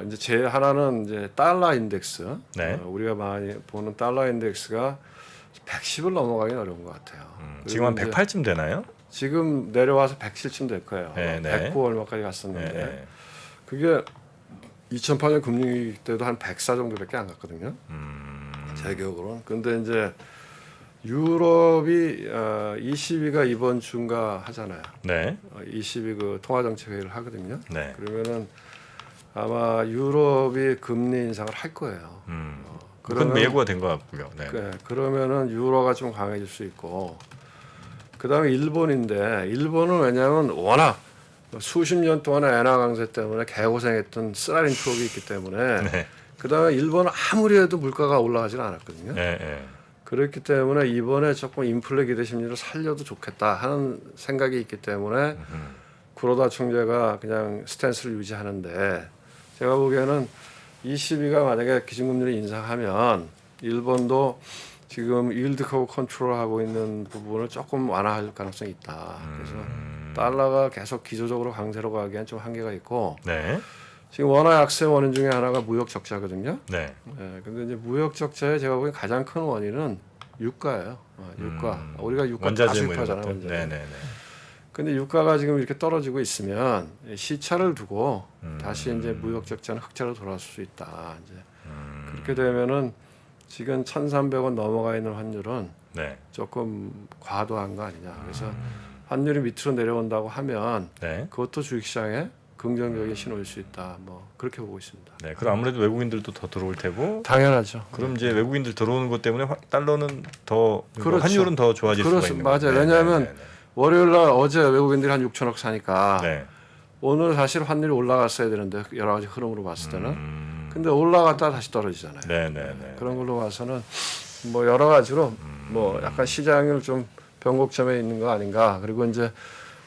이제 제 하나는 이제 달러 인덱스. 네. 우리가 많이 보는 달러 인덱스가 110을 넘어가기 어려운 것 같아요. 지금 한 그리고 이제 108쯤 되나요? 지금 내려와서 107쯤 될 거예요. 네, 네. 109 얼마까지 갔었는데 네. 그게 2008년 금융위기 때도 한 104 정도밖에 안 갔거든요. 제 기억으로는. 근데 이제 유럽이 ECB가 이번 주인가 하잖아요. 네. ECB 그 통화정책 회의를 하거든요. 네. 그러면은 아마 유럽이 금리 인상을 할 거예요. 그건 뭐 예고가 된 것 같고요. 네. 그러면은 유로가 좀 강해질 수 있고, 그다음에 일본인데 일본은 왜냐하면 워낙 수십 년 동안의 엔화 강세 때문에 개고생했던 쓰라린 추억이 있기 때문에 네. 그다음에 일본은 아무리 해도 물가가 올라가지는 않았거든요. 네. 네. 그렇기 때문에 이번에 조금 인플레 기대 심리를 살려도 좋겠다 하는 생각이 있기 때문에 구로다 총재가 그냥 스탠스를 유지하는데, 제가 보기에는 ECB가 만약에 기준금리를 인상하면 일본도 지금 일드 커브 컨트롤하고 있는 부분을 조금 완화할 가능성이 있다. 그래서 달러가 계속 기조적으로 강세로 가기엔 좀 한계가 있고, 네. 지금 원화 약세 원인 중에 하나가 무역 적자거든요. 네. 근데 이제 무역 적자의 제가 보기엔 가장 큰 원인은 유가예요. 유가. 우리가 유가 다 원자재 뭐 이런 수입하잖아요. 것들. 원자재. 네. 네. 네. 근데 유가가 지금 이렇게 떨어지고 있으면 시차를 두고 다시 이제 무역 적자는 흑자로 돌아올 수 있다. 이제 그렇게 되면은 지금 1,300원 넘어가 있는 환율은 네. 조금 과도한 거 아니냐. 그래서 환율이 밑으로 내려온다고 하면 네. 그것도 주식시장에 긍정적인 신호일 수 있다. 뭐 그렇게 보고 있습니다. 네. 그럼 아무래도 외국인들도 더 들어올 테고. 당연하죠. 그럼 이제 외국인들 들어오는 것 때문에 달러는 더 그렇죠. 환율은 더 좋아질 수가 있는 맞아요. 거죠. 네, 왜냐하면 네, 네, 월요일 날 어제 외국인들이 한 6천억 사니까 네. 오늘 사실 환율이 올라갔어야 되는데 여러 가지 흐름으로 봤을 때는 근데 올라갔다 다시 떨어지잖아요. 네, 네, 네. 그런 걸로 봐서는 뭐 여러 가지로 뭐 약간 시장을 좀 변곡점에 있는 거 아닌가. 그리고 이제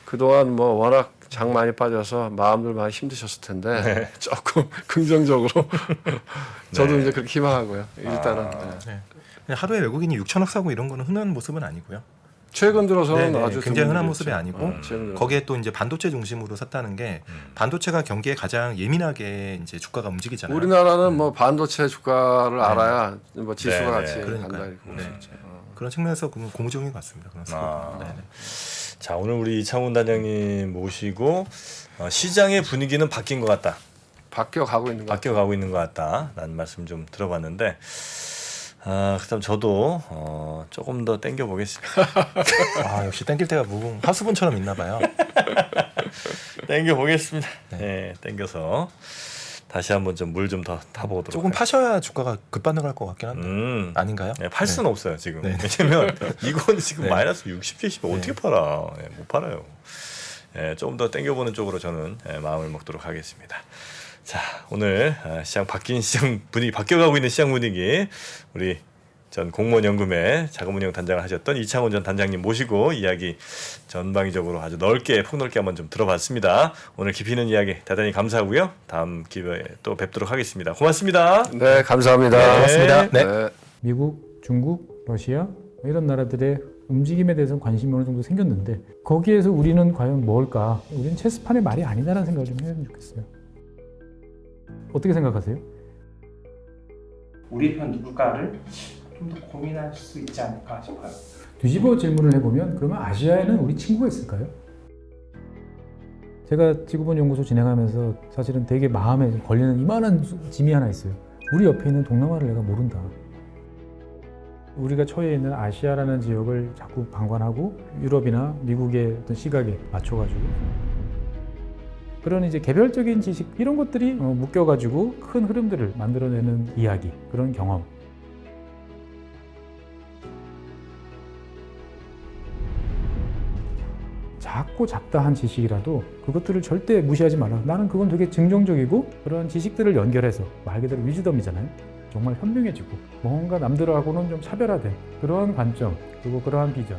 그동안 뭐 워낙 장 많이 빠져서 마음들 많이 힘드셨을 텐데 조금 긍정적으로 저도 네. 이제 그렇게 희망하고요. 일단은 네. 그냥 하루에 외국인이 6천억 사고 이런 거는 흔한 모습은 아니고요. 최근 들어서는 네네, 아주 굉장히 흔한 드문 모습이 일이었죠. 아니고 최근 들어서. 거기에 또 이제 반도체 중심으로 샀다는 게 반도체가 경기에 가장 예민하게 이제 주가가 움직이잖아요. 우리나라는 뭐 반도체 주가를 알아야 뭐 지수가 네, 같이 네. 간다 그러니까요. 이렇게 볼 수 네. 있죠. 그런 측면에서 고무적인 것 같습니다. 그런 아. 네네. 자, 오늘 우리 이창훈 단장님 모시고 시장의 분위기는 바뀐 것 같다. 바뀌어 가고 있는 것 같아요. 바뀌어가고 있는 것 같다라는 말씀 좀 들어봤는데, 그다음 저도 조금 더 땡겨 보겠습니다. 아 역시 땡길 때가 무궁 하수분처럼 있나 봐요. 땡겨 보겠습니다. 네. 네, 땡겨서 다시 한번 좀 물 좀 더 타보도록. 조금 파셔야 주가가 급반등할 것 같긴 한데 아닌가요? 네, 팔 수는 없어요 지금. 네. 왜냐면 이건 지금 네. 마이너스 60, 70 어떻게 팔아? 네, 못 팔아요. 조금 더 땡겨보는 쪽으로 저는 마음을 먹도록 하겠습니다. 자, 오늘 시장 바뀐 시장 분위기, 바뀌어가고 있는 시장 분위기, 우리 전 공무원연금의 자금운용 단장을 하셨던 이창훈 전 단장님 모시고 이야기 전방위적으로 아주 넓게 폭넓게 한번 좀 들어봤습니다. 오늘 깊이 있는 이야기 대단히 감사하고요. 다음 기회에 또 뵙도록 하겠습니다. 고맙습니다. 네, 감사합니다. 네. 고맙습니다. 네. 네. 미국, 중국, 러시아 이런 나라들의 움직임에 대해서 관심이 어느 정도 생겼는데 거기에서 우리는 과연 뭘까? 우리는 체스판의 말이 아니다라는 생각을 좀 해야 좋겠어요. 어떻게 생각하세요? 우리 편 누굴까를 좀 더 고민할 수 있지 않을까 싶어요. 뒤집어 질문을 해보면 그러면 아시아에는 우리 친구가 있을까요? 제가 지구본 연구소 진행하면서 사실은 되게 마음에 걸리는 이만한 짐이 하나 있어요. 우리 옆에 있는 동남아를 내가 모른다. 우리가 처해 있는 아시아라는 지역을 자꾸 방관하고 유럽이나 미국의 어떤 시각에 맞춰가지고 그런 이제 개별적인 지식 이런 것들이 묶여가지고 큰 흐름들을 만들어내는 이야기, 그런 경험. 작고 잡다한 지식이라도 그것들을 절대 무시하지 말라. 나는 그건 되게 긍정적이고 그런 지식들을 연결해서 말 그대로 위즈덤이잖아요. 정말 현명해지고 뭔가 남들하고는 좀 차별화된 그러한 관점 그리고 그러한 비전